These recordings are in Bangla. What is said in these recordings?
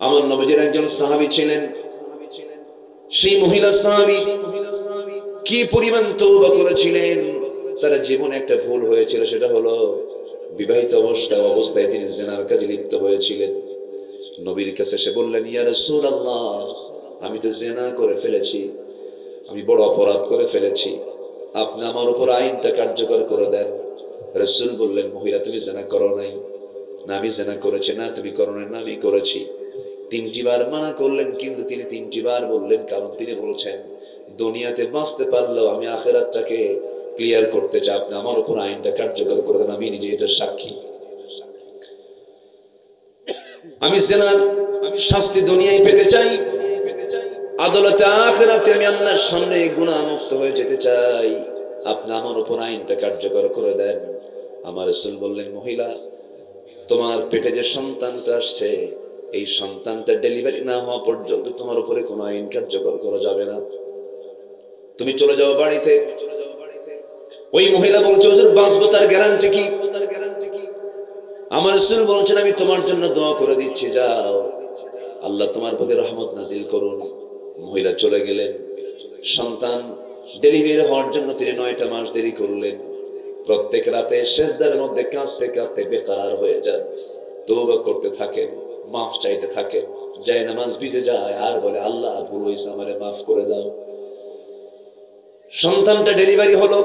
আমার নবীজির একজন সাহাবী ছিলেন, সেই মহিলা সাহাবী কি পরিমাণ তওবা করেছিলেন। তার জীবনে একটা ভুল হয়েছিল, সেটা হলো বিবাহিত অবস্থায় তিনি জিনার কাজে লিপ্ত হয়েছিলেন। নবীর কাছে এসে বললেন, ইয়া রাসূলুল্লাহ, আমি তো জিনা করে ফেলেছি, আমি বড় অপরাধ করে ফেলেছি, আপনি আমার উপর আইনটা কার্যকর করে দেন। রাসূল বললেন, মহিলা তুমি জিনা করো নাই? না আমি জিনা করেছি। না তুমি করো নাই? না আমি করেছি। তিনটি বার মানা করলেন, কিন্তু তিনি তিনটি বার বললেন, কারণ তিনি বলছেন দুনিয়াতে বাঁচতে পারলেও আমি আখিরাতটাকে ক্লিয়ার করতে চাই, আপনি আমার উপর আইনটা কার্যকর করে দেন, আমি নিজে এটা সাক্ষী। আমি জিনার শাস্তি দুনিয়ায় পেতে চাই, আদালতে আখিরাতে আমি আল্লাহর সামনে গুনাহ মুক্ত হয়ে যেতে চাই, আপনি আমার উপর আইনটা কার্যকর করে দেন। আমার রাসূল বললেন, মহিলা তোমার পেটে যে সন্তানটা আসছে, এই সন্তানটা ডেলিভারি না হওয়া পর্যন্ত তোমার উপরে কোনো আইন কার্যকর করা যাবে না, তুমি চলে যাও বাড়িতে। ওই মহিলা বলছে, হুজুর বাঁচবো তার গ্যারান্টি কি? আমার রাসূল বলছেন, আমি তোমার জন্য দোয়া করে দিচ্ছি, যাও, আল্লাহ তোমার প্রতি রহমত নাজিল করুন। মহিলা চলে গেলেন। সন্তান ডেলিভারি হওয়ার জন্য তিনি 9টা মাস দেরি করলেন। প্রত্যেক রাতে সেজদার মধ্যে কাঁদতে কাঁদতে বেকারার হয়ে যান, তওবা করতে থাকেন, মাফ চাইতে থাকেন, যায় নামাজ ভিজে যায় আর বলে, আল্লাহ ভুল হয়েছে, আমারে মাফ করে দাও। সন্তানটা ডেলিভারি হলো।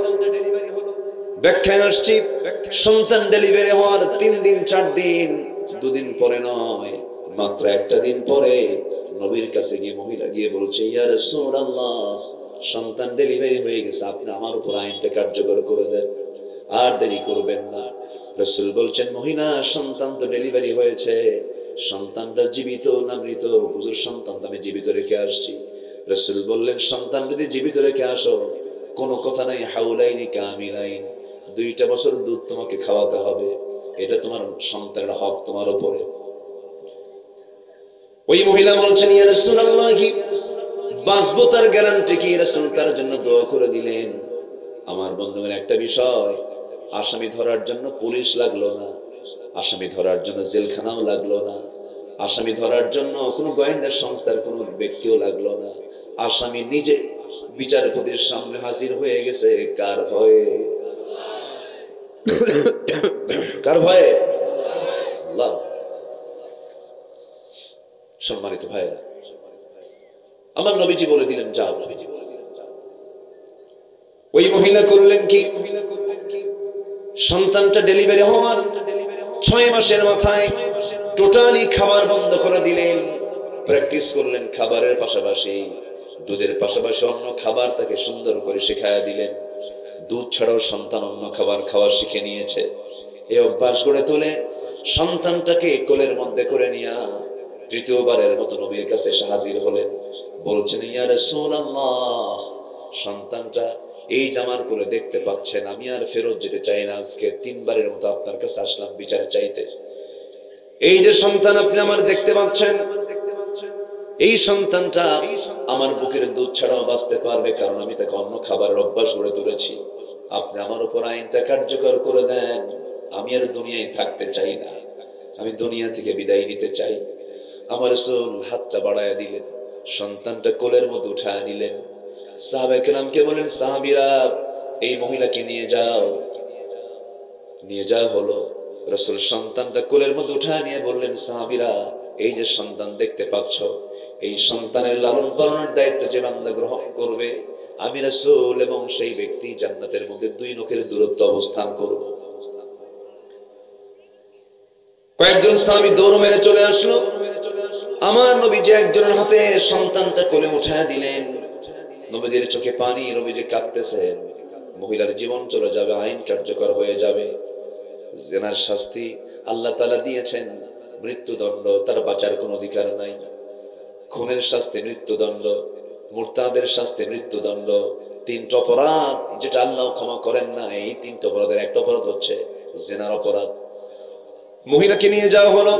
ব্যাখ্যায় আসছি, সন্তান ডেলিভারি হওয়ার 3 দিন 4 দিন, 2 দিন পরে নয়, মাত্র একটা দিন পরে নবীর কাছে গিয়ে মহিলা গিয়ে বলছে, ইয়া রাসূলুল্লাহ, সন্তান ডেলিভারি হয়ে গেছে, আপনি আমার উপর আইনটা কার্যকর করে দেন, আর দেরি করবেন না। রাসূল বলছেন, মহিলা সন্তান তো ডেলিভারি হয়েছে, সন্তানটা জীবিত না মৃত? হুজুর সন্তান আমি জীবিত রেখে আসছি। রাসূল বললেন, সন্তান যদি জীবিত রেখে আসো, কোনো কথা নাই, হাউলাইনি কামিলাইন, 2টা বছর দুধ তোমাকে খাওয়াতে হবে, এটা তোমার সন্তানের হক তোমার উপরে। ওই মহিলা বলছেন, ইয়া রাসূলুল্লাহ, বাঁচবো তার গ্যারান্টি কি? রাসূল তার জন্য দোয়া করে দিলেন। আমার বন্ধুদের একটা বিষয়, আসামি ধরার জন্য পুলিশ লাগলো না, আসামি ধরার জন্য জেলখানাও লাগলো না, আসামি ধরার জন্য কোনো গোয়েন্দা সংস্থার কোনো ব্যক্তিও লাগলো না, আসামি নিজে বিচারপতির সামনে হাজির হয়ে গেছে। কার ভয়ে? কার ভয়ে? আল্লাহ। সম্মানিত ভাইরা, আমার নবীজি বলে দিলেন, যাও। ওই মহিলা করলেন কি? সন্তানটা ডেলিভারি হওয়ার 6 মাসের মাথায় টোটালি খাবার বন্ধ করে দিলেন। প্র্যাকটিস করলেন খাবারের পাশাপাশি, দুধের পাশাপাশি অন্য খাবার তাকে সুন্দর করে শেখায়া দিলেন। দুধ ছাড়াও সন্তান অন্য খাবার খাওয়া শিখে নিয়েছে। এই অভ্যাস গড়ে তোলে সন্তানটাকে কোলের মধ্যে করে নিয়ে 3য়বারের মতো নবীর কাছে এসে হাজির হলেন। বলছেন, ইয়া রাসূলুল্লাহ, সন্তানটা এই জামার কোলে দেখতে পাচ্ছেন, আমি আর ফেরত যেতে চাই না, আজকে 3বারের মতো আপনার কাছে আসলাম বিচার চাইতে। এই যে সন্তান আপনি আমার দেখতে পাচ্ছেন, এই সন্তানটা আমার বুকের দুধ ছাড়াও বাঁচতে পারবে, কারণ আমি তাকে অন্য খাবারের অভ্যাস গড়ে তুলেছি। আপনি আমার উপর আইনটা কার্যকর করে দেন, আমি আর দুনিয়ায় থাকতে চাই না, আমি দুনিয়া থেকে বিদায় নিতে চাই। আমার রাসূল হাতটা বাড়ায়া দিলেন, সন্তানটা কোলের মধ্যে উঠায় নিলেন। সাহাবায়ে কেরামকে বলেন, সাহাবীরা এই মহিলাকে নিয়ে যাও। নিয়ে যাওয়া হলো। রাসূল সন্তানটা কোলের মধ্যে উঠায় নিয়ে বললেন, সাহাবীরা এই যে সন্তান দেখতে পাচ্ছ, এই সন্তানের লালন পালনের দায়িত্ব যে বান্দা গ্রহণ করবে, আমি রাসূল এবং সেই ব্যক্তি জান্নাতের মধ্যে 2 নখের দূরত্ব অবস্থান করব। কয়েকজন সাহাবী দৌড় মেরে চলে আসলো। আমার নবীজি একজনের হাতে সন্তানটা কোলে উঠায় দিলেন। নবীজির চোখে পানি, নবীজি কাঁদতেছেন। মহিলার জীবন চলে যাবে, আইন কার্যকর হয়ে যাবে। জিনার শাস্তি আল্লাহ তাআলা দিয়েছেন মৃত্যুদণ্ড, তার বাঁচার কোনো অধিকার নাই। খুনের শাস্তি মৃত্যুদণ্ড, মুরতাদের শাস্তি মৃত্যুদণ্ড। 3টা অপরাধ যেটা আল্লাহ ক্ষমা করেন না, এই 3টা অপরাধের একটা অপরাধ হচ্ছে জিনার অপরাধ। মহিলাকে নিয়ে যাওয়া হলো।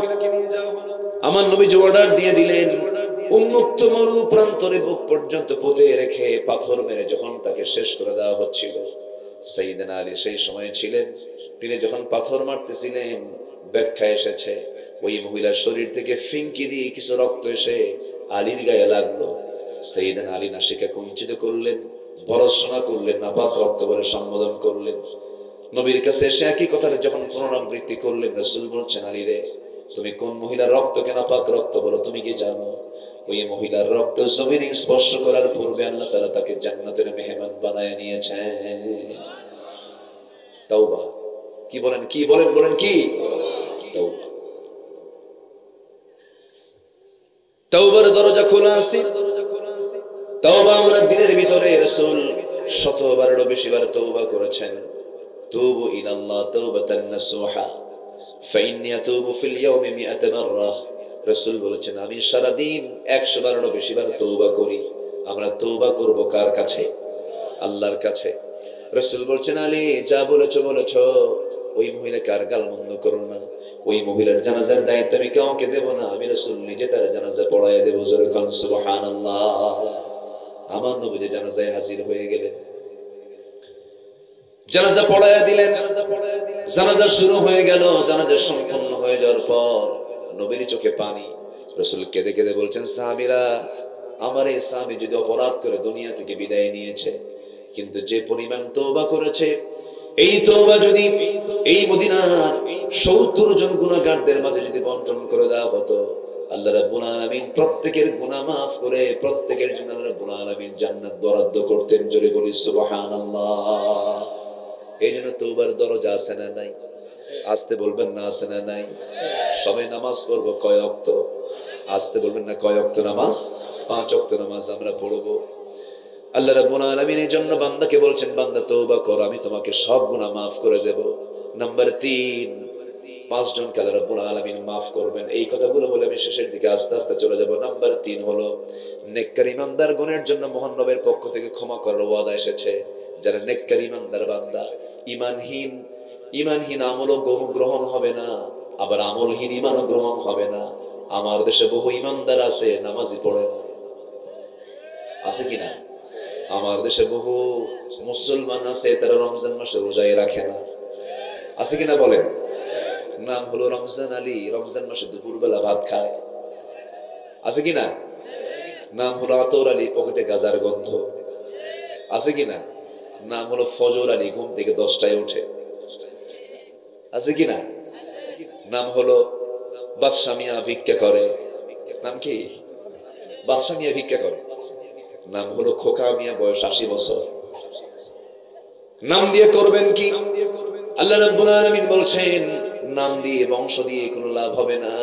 আমার নবীজি অর্ডার দিয়ে দিলেন, উন্মুক্ত মরু প্রান্তরে বুক পর্যন্ত পুঁতে রেখে পাথর মেরে যখন তাকে শেষ করে দেওয়া হচ্ছিল, সাইয়েদনা আলী সেই সময়ে ছিলেন। তিনি যখন পাথর মারতেছিলেন, ব্যাখ্যা এসেছে ওই মহিলার শরীর থেকে ফিঙ্কি দিয়ে কিছু রক্ত এসে আলীর গায়ে লাগলো। সাইয়েদনা আলী নাসিকা কুঞ্চিত করলেন, ভর্ৎসনা করলেন, নাপাক রক্ত বলে সম্বোধন করলেন। নবীর কাছে এসে একই কথাটা যখন পুনরাবৃত্তি করলেন, রাসূল বলছেন, আলী রে, তুমি কোন মহিলার রক্তকে নাপাক রক্ত বলো, তুমি কি জানো? ওই মহিলার রক্ত জমিনে স্পর্শ করার পূর্বে আল্লাহ তাআলা তাকে জান্নাতের মেহমান বানায় নিয়েছেন। তাওবা। কি বলেন, কি বলেন, বলেন কি? তাওবা। তাওবার দরজা খোলা আছে। তাওবা আমরা দিনের ভিতরে রাসূল শতবারেরও বেশিবার তাওবা করেছেন। তুবু ইলাল্লাহ তাওবাতান নাসুহা ফাইন্নী আতুবু ফিল ইয়াউমি 100 মাররা। রাসূল বলেছেন, আমি সারা দিন 100 বারেরও বেশিবার তাওবা করি। আমরা তাওবা করব কার কাছে? আল্লাহর কাছে। রাসূল বলছেন, আলী যা বলেছো বলেছো, ওই মহিলাকে আর গালমন্দ করো না। ওই মহিলার জানাজার দায়িত্ব আমি কাউকে দেব না, আমি রাসূল নিজে তার জানাজা পড়ায় দেব। জোরে বলেন সুবহানাল্লাহ। আমার নবী যে জানাজায় হাজির হয়ে গেলেন, জানাজা পড়ায় দিলেন, জানাজা শুরু হয়ে গেল। জানাজা সম্পন্ন হয়ে যাওয়ার পর নবীর চোখে পানি। রাসূল কেঁদে কেঁদে বলছেন, সাহাবীরা, আমার এই সাহাবী যদি অপরাধ করে দুনিয়া থেকে বিদায় নিয়েছে, কিন্তু যে পরিমাণ তওবা করেছে, এই তওবা যদি এই মদিনার 70 জন গুনাহগারদের মাঝে যদি বন্টন করে দেওয়া হতো, আল্লাহ রাব্বুল আলামিন প্রত্যেকের গুনাহ maaf করে প্রত্যেকের জন্য আল্লাহ রাব্বুল আলামিন জান্নাত বরাদ্দ করতেন। জোরে বলি সুবহানাল্লাহ। এইজন্য তওবার দরজা আছে না নাই? আসতে বলবেন না, আছে না নাই? সবাই নামাজ পড়বো কয় ওয়াক্ত? আসতে বলবেন না, কয় ওয়াক্ত নামাজ? 5 ওয়াক্ত নামাজ আমরা পড়বো। আল্লাহ রাব্বুল আলামিন এই জন্য বান্দাকে বলছেন, বান্দা তওবা কর, আমি তোমাকে সব গুনাহ maaf করে দেব। নাম্বার 3, 5 জনকে আল্লাহ রাব্বুল আলামিন maaf করবেন। এই কথাগুলো বলে আমি শেষের দিকে আস্তে আস্তে চলে যাব। নাম্বার 3 হলো, নেককার ইমানদার গণের জন্য মহান রবের পক্ষ থেকে ক্ষমা করার ওয়াদা এসেছে। যারা নেককার ইমানদার বান্দা, ইমানহীন আমলও গ্রহণ হবে না, আবার আমলহীন ইমানও গ্রহণ হবে না। আমার দেশে বহু ইমানদার আছে, নামাজই পড়ে না। আছে কিনা? আমার দেশে বহু মুসলমান আছে, তারা রমজান মাসে রোজাই রাখে না। আছে কিনা বলেন? নাম হলো রমজান আলী, রমজান মাসে দুপুরবেলা ভাত খায়। আছে কিনা? নাম হলো আতর আলী, পকেটে গাজার গন্ধ। আছে কিনা? নাম হলো ফজর আলী, ঘুম থেকে 10টায় ওঠে। আছে কিনা? নাম হলো বাদশা মিয়া, ভিক্ষা করে। নাম কি? বাদশা মিয়া ভিক্ষা করে। নাম হলো খোকা মিয়া, বয়স 80 বছর। নাম দিয়ে করবেন কি? আল্লাহ রাব্বুল আলামিন বলছেন, নাম দিয়ে বংশ দিয়ে কোনো লাভ হবে না।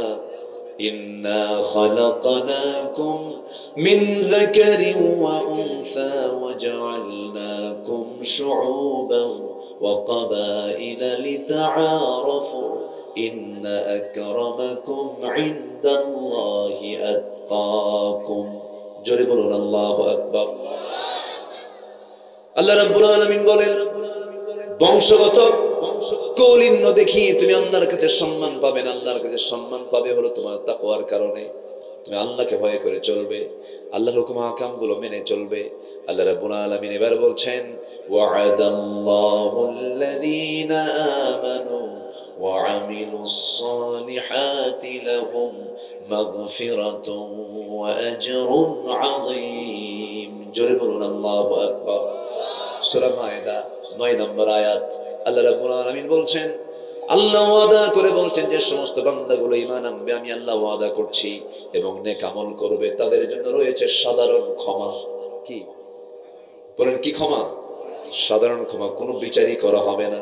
ইন্না খালাকনাকুম মিন যাকারিন ওয়া উনসা ওয়া জাআলনাকুম শুউবান ওয়া ক্বাবাইলা লিতাআরাফু ইন্না আকরামাকুম ইনদাল্লাহি আতকাকুম। জোরে বলুন আল্লাহু আকবার। আল্লাহ রাব্বুল আলামিন বলেন, বংশগত কৌলিন্য দেখিয়ে তুমি আল্লাহর কাছে সম্মান পাবে না। আল্লাহর কাছে সম্মান পাবে হলো তোমার তাকওয়ার কারণে। তুমি আল্লাহকে ভয় করে চলবে, আল্লাহর হুকুম আহকাম গুলো মেনে চলবে। আল্লাহ রাব্বুল আলামিন এবার বলছেন, ওয়া'আদাল্লাহুল্লাযীনা আমানু ওয়া আমিলুস সালিহাতি লাহুম মাগফিরাতুন ওয়া আজরুন আযীম। জোরে বলুন আল্লাহু আকবার। সূরা মায়েদা 9 নম্বর আয়াত। আল্লাহ রাব্বুল আলামিন বলছেন, আল্লাহ ওয়াদা করে বলছেন, যে সমস্ত বান্দাগুলো ঈমান আনবে, আমি আল্লাহ ওয়াদা করছি, এবং নেক আমল করবে, তাদের জন্য রয়েছে সাধারণ ক্ষমা। কি বলেন? কি ক্ষমা? সাধারণ ক্ষমা, কোনো বিচারই করা হবে না।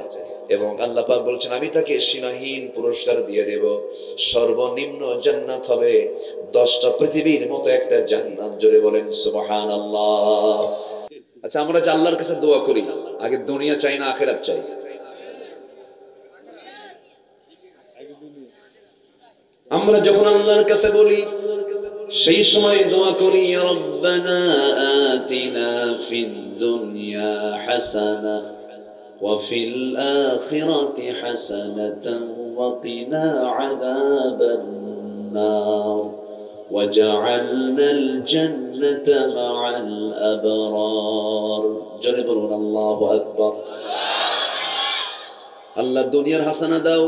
এবং আল্লাহ পাক বলছেন, আমি তাকে সীমাহীন পুরস্কার দিয়ে দেব। সর্বনিম্ন জান্নাত হবে 10টা পৃথিবীর মতো একটা জান্নাত। জোরে বলেন সুবহানাল্লাহ। আচ্ছা, আমরা যে আল্লাহর কাছে দোয়া করি, আগে দুনিয়া চাই না আখিরাত চাই? আমরা যখন আল্লাহর কাছে বলি, সেই সময় দোয়া করি, ইয়া রাব্বানা আতিনা ফিদ দুনিয়া হাসানাহ ওয়া ফিল আখিরাতি হাসানাতান ওয়া কিনা আযাবান নার ওয়াজআলনাল জান্নাতা মা'আল আবরার। জোরে বলুন আল্লাহু আকবার। আল্লাহ দুনিয়ার হাসানা দাও,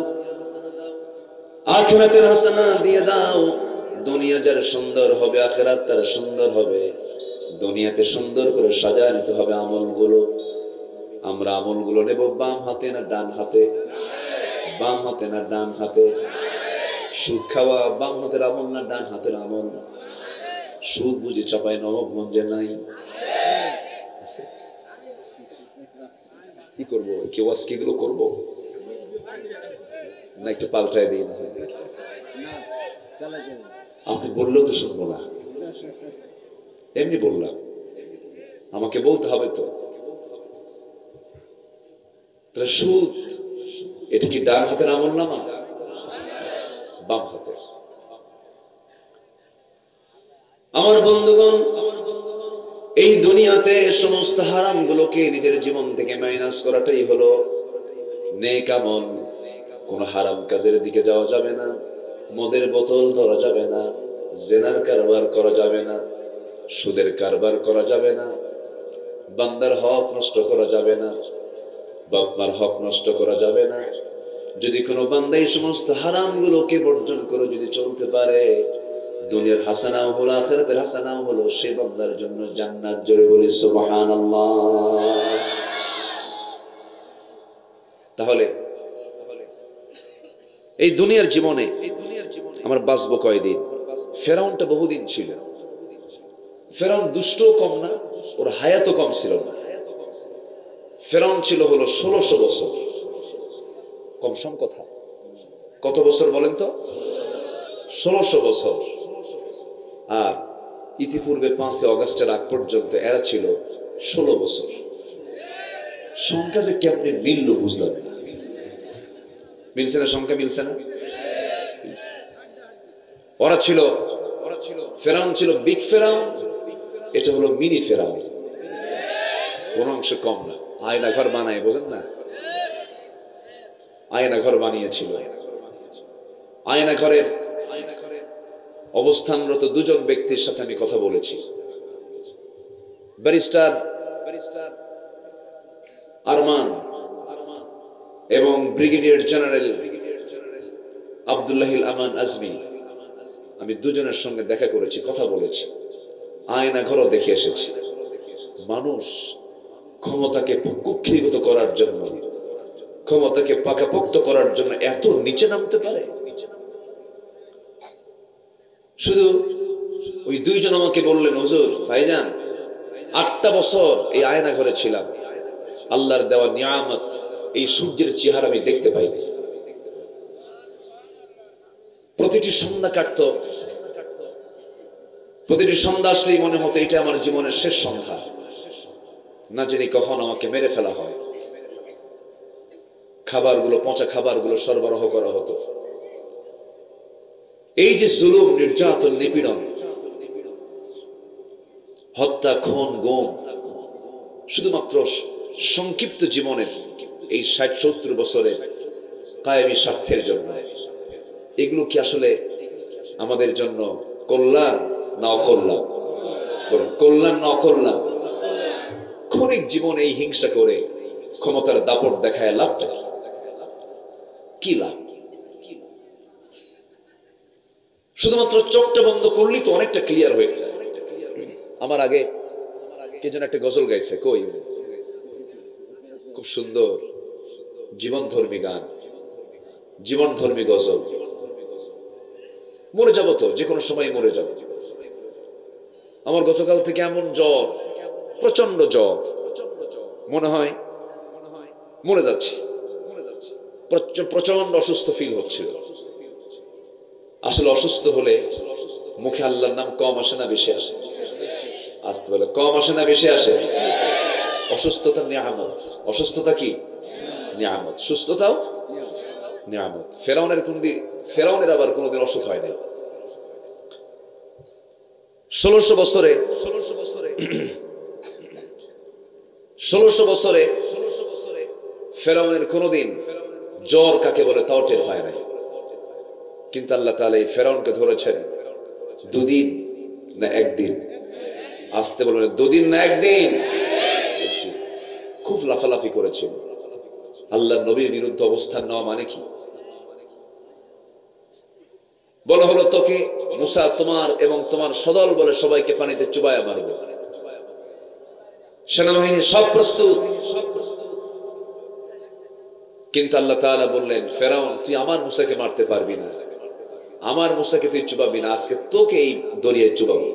আখিরাতের হাসানা দিয়ে দাও। দুনিয়া যার সুন্দর হবে আখিরাত তার সুন্দর হবে। দুনিয়াতে সুন্দর করে সাজায় নিতে হবে আমলগুলো। আমরা আমলগুলো নেব বাম হাতে না ডান হাতে? বাম হাতে না ডান হাতে? সুদ খাওয়া বাম হাতের আমল না ডান হাতের আমল? সুদ বুঝি চাপাই নবাবগঞ্জে নাই? কি করবো? কেউ আজকে এগুলো করবো না একটু পাল্টায় দিই না? আপনি বললেও তো শুনবো না, এমনি বললাম, আমাকে বলতে হবে তো। তাহলে সুদ এটা কি ডান হাতের আমল নামা? বাম হাতের। আমার বন্ধুগণ, এই দুনিয়াতে সমস্ত হারাম গুলোকে নিজের জীবন থেকে মাইনাস করাটাই হলো নেক আমল। কোন হারাম কাজের দিকে যাওয়া যাবে না, মদের বোতল ধরা যাবে না, জেনার কারবার করা যাবে না, সুদের কারবার করা যাবে না, বান্দার হক নষ্ট করা যাবে না, বাপ মার হক নষ্ট করা যাবে না। যদি কোনো বান্দা এই সমস্ত হারাম গুলোকে বর্জন করে যদি চলতে পারে, দুনিয়ার হাসানাও হলো আখিরাতের হাসানাও হলো, সে বান্দার জন্য জান্নাত। জোরে বলি সুবহানাল্লাহ। তাহলে এই দুনিয়ার জীবনে আমার বাঁচবো কয়দিন? ফেরাউনটা বহুদিন ছিল। ফেরাউন দুষ্ট কম না, ওর হায়াতও কম ছিল না। ফেরাউন ছিল হলো 1600 বছর। কম সম কথা? কত বছর বলেন তো? 1600 বছর। আর ইতিপূর্বে 5 অগাস্টের আগ পর্যন্ত এরা ছিল 16 বছর। সংখ্যা যে কেমনে মিলল বুঝলাম না। মিলছে না? সংখ্যা মিলছে না? ওরা ছিল, ফেরাউন ছিল বিগ ফেরাউন, এটা হলো মিনি ফেরাউন। কোন অংশ কম না। আয়না ঘর বানায়, বোঝেন না? আয়না ঘর বানিয়েছিল। আয়না ঘরের অবস্থানরত দুজন ব্যক্তির সাথে আমি কথা বলেছি। ব্যারিস্টার আরমান এবং ব্রিগেডিয়ার জেনারেল আব্দুল্লাহিল আমান আজমি। আমি দুজনের সঙ্গে দেখা করেছি, কথা বলেছি, আয়না ঘরও দেখে এসেছি। মানুষ ক্ষমতাকে কুক্ষিগত করার জন্য, ক্ষমতাকে পাকাপোক্ত করার জন্য এত নিচে নামতে পারে। শুধু ওই দুইজন আমাকে বললেন, হুজুর ভাইজান 8টা বছর এই আয়না ঘরে ছিলাম, আল্লাহর দেওয়া নিয়ামত এই সূর্যের চেহারা আমি দেখতে পাইনি। প্রতিটি সন্ধ্যা কাটতো, প্রতিটি সন্ধ্যা আসলেই মনে হতো এটা আমার জীবনের শেষ সন্ধ্যা, না জানি কখন আমাকে মেরে ফেলা হয়। খাবারগুলো, পচা খাবারগুলো সরবরাহ করা হতো। এই যে জুলুম, নির্যাতন, নিপীড়ন, হত্যা, খুন, গুম, শুধুমাত্র সংক্ষিপ্ত জীবনের এই 60-70 বছরের কায়েমি স্বার্থের জন্য, এগুলো কি আসলে আমাদের জন্য কল্যাণ না অকল্যাণ? কল্যাণ না অকল্যাণ? ক্ষণিক জীবন এই হিংসা করে ক্ষমতার দাপট দেখায় লাভটা কি? লাভ? শুধুমাত্র চোখটা বন্ধ করলেই তো অনেকটা ক্লিয়ার হয়ে যায়। আমার আগে কে যেন একটা গজল গাইছে, কই? খুব সুন্দর জীবনধর্মী গান, জীবনধর্মী গজল। মরে যাব তো, যে কোনো সময় মরে যাব। আমার গতকাল থেকে এমন জ্বর, প্রচন্ড জ্বর, মনে হয় মরে যাচ্ছি, প্রচন্ড অসুস্থ ফিল হচ্ছিল। আসলে অসুস্থ হলে মুখে আল্লাহর নাম কম আসে না বেশি আসে? আসতে বলে কম আসে না বেশি আসে? অসুস্থতা নিয়ামত। অসুস্থতা কি? নিয়ামত। সুস্থতাও নিয়ামত। ফেরাউনের আবার কোনোদিন অসুখ হয় নাই। 1600 বছরে ফেরাউনের কোনোদিন জ্বর কাকে বলে তাও টের পায় নাই। কিন্তু আল্লাহ তাআলা এই ফেরাউনকে ধরেছেন 2 দিন না 1 দিন? আসতে বলবেন 2 দিন না 1 দিন? খুব লাফালাফি করেছিল। আল্লাহর নবীর বিরুদ্ধে অবস্থান নেওয়া মানে কি? বলা হলো তোকে মুসা তোমার এবং তোমার সদল বলে সবাইকে পানিতে চুবায়া মারবে। সেনাবাহিনী সব প্রস্তুত, কিন্তু আল্লাহ তাআলা বললেন ফেরাউন তুই আমার মুসাকে মারতে পারবি না, আমার মুসাকে তুই চুবাবি না, আজকে তোকে এই দরিয়ায় চুবাবো।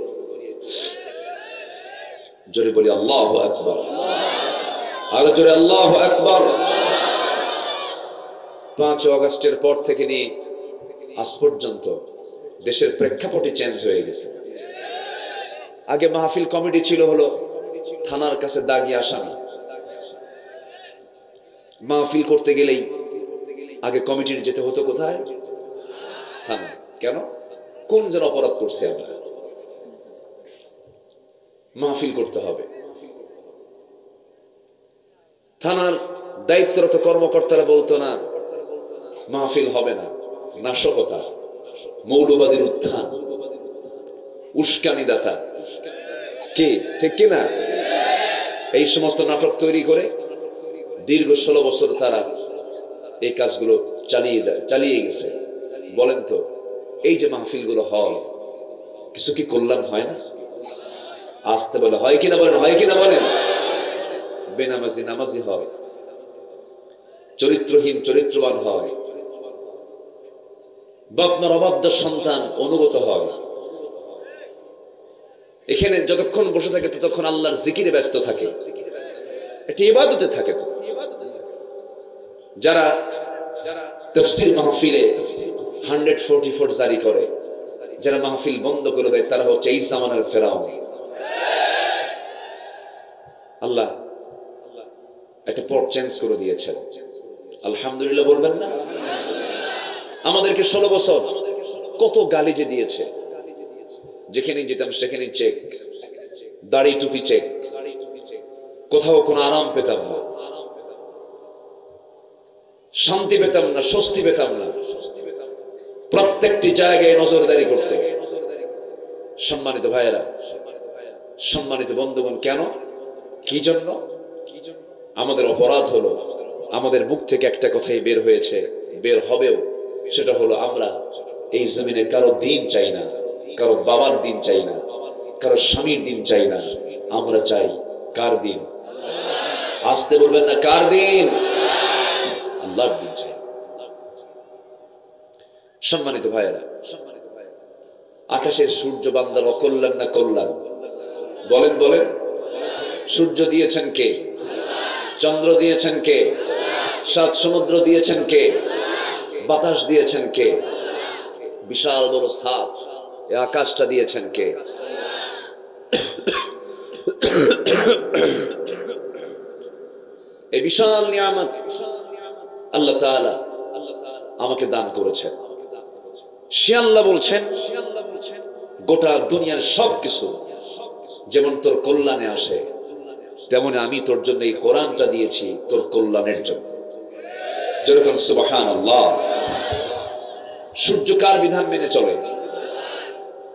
জোরে বলি আল্লাহু আকবার, আরো জোরে আল্লাহু আকবার। 5 আগস্টের পর থেকে নিয়ে আজ পর্যন্ত দেশের প্রেক্ষাপটই চেঞ্জ হয়ে গেছে। আগে মাহফিল কমিটি ছিল হলো থানার কাছে দাগি আসামি, মাহফিল করতে গেলেই আগে কমিটির যেতে হতো কোথায়? থানা। কেন? কোন যেন অপরাধ করছে আমরা, মাহফিল করতে হবে। থানার দায়িত্বরত কর্মকর্তারা বলতো না মাহফিল হবে না, নাশকতা, মৌলবাদীর উত্থান, উস্কানিদাতা, কে ঠিক কিনা? এই সমস্ত নাটক তৈরি করে দীর্ঘ 16 বছর তারা এই কাজগুলো চালিয়ে গেছে। বলেন তো এই যে মাহফিলগুলো হয় কিছু কি কল্যাণ হয় না? আসতে বলে হয় কিনা বলেন, হয় কিনা বলেন? বেনামাজি নামাজি হয়, চরিত্রহীন চরিত্রবান হয়, বাপমার অবাধ্য সন্তান অনুগত হয়। এখানে যতক্ষণ বসে থাকে ততক্ষণ আল্লাহর জিকিরে ব্যস্ত থাকে, এটা ইবাদতে থাকে। তো যারা তাফসীর মাহফিলে 144 জারি করে, যারা মাহফিল বন্ধ করে দেয়, তারা হচ্ছে এই জামানার ফেরাউন। আল্লাহ একটা পট চেঞ্জ করে দিয়েছেন, আলহামদুলিল্লাহ বলবেন না? আমাদেরকে 16 বছর কত গালি যে দিয়েছে, যেখানে যেতাম সেখানে চেক, দাড়ি টুপি চেক, কোথাও কোনো আরাম পেতাম না, শান্তি পেতাম না, স্বস্তি পেতাম না, প্রত্যেকটি জায়গায় নজরদারি করতে। সম্মানিত ভাইয়েরা, সম্মানিত বন্ধুগণ, কেন কি জন্য? আমাদের অপরাধ হলো আমাদের মুখ থেকে একটা কথাই বের হয়েছে, বের হবেও, সেটা হলো আমরা এই জমিনে কারো দিন চাই না, কারো বাবার দিন চাই না, কারো স্বামীর দিন চাই না, আমরা চাই কার দিন? আসতে বলবেন না, কার দিন? আল্লাহর দিন চাই। সম্মানিত ভাইয়েরা, আকাশের সূর্য বান্দার অকল্যাণ না কল্যাণ? বলেন বলেন। সূর্য দিয়েছেন কে? চন্দ্র দিয়েছেন কে? 7 সমুদ্র দিয়েছেন কে? বাতাস দিয়েছেন কে? বিশাল বড় ছাদ, এই আকাশটা দিয়েছেন কে? এই বিশাল নিয়ামত আল্লাহ তাআলা আমাকে দান করেছেন। সে আল্লাহ বলছেন গোটা দুনিয়ার সবকিছু যেমন তোর কল্যাণে আসে, তেমন আমি তোর জন্য এই কোরআনটা দিয়েছি তোর কল্যাণের জন্য। যেরকম সুবহানাল্লাহ। সূর্য কার বিধান মেনে চলে?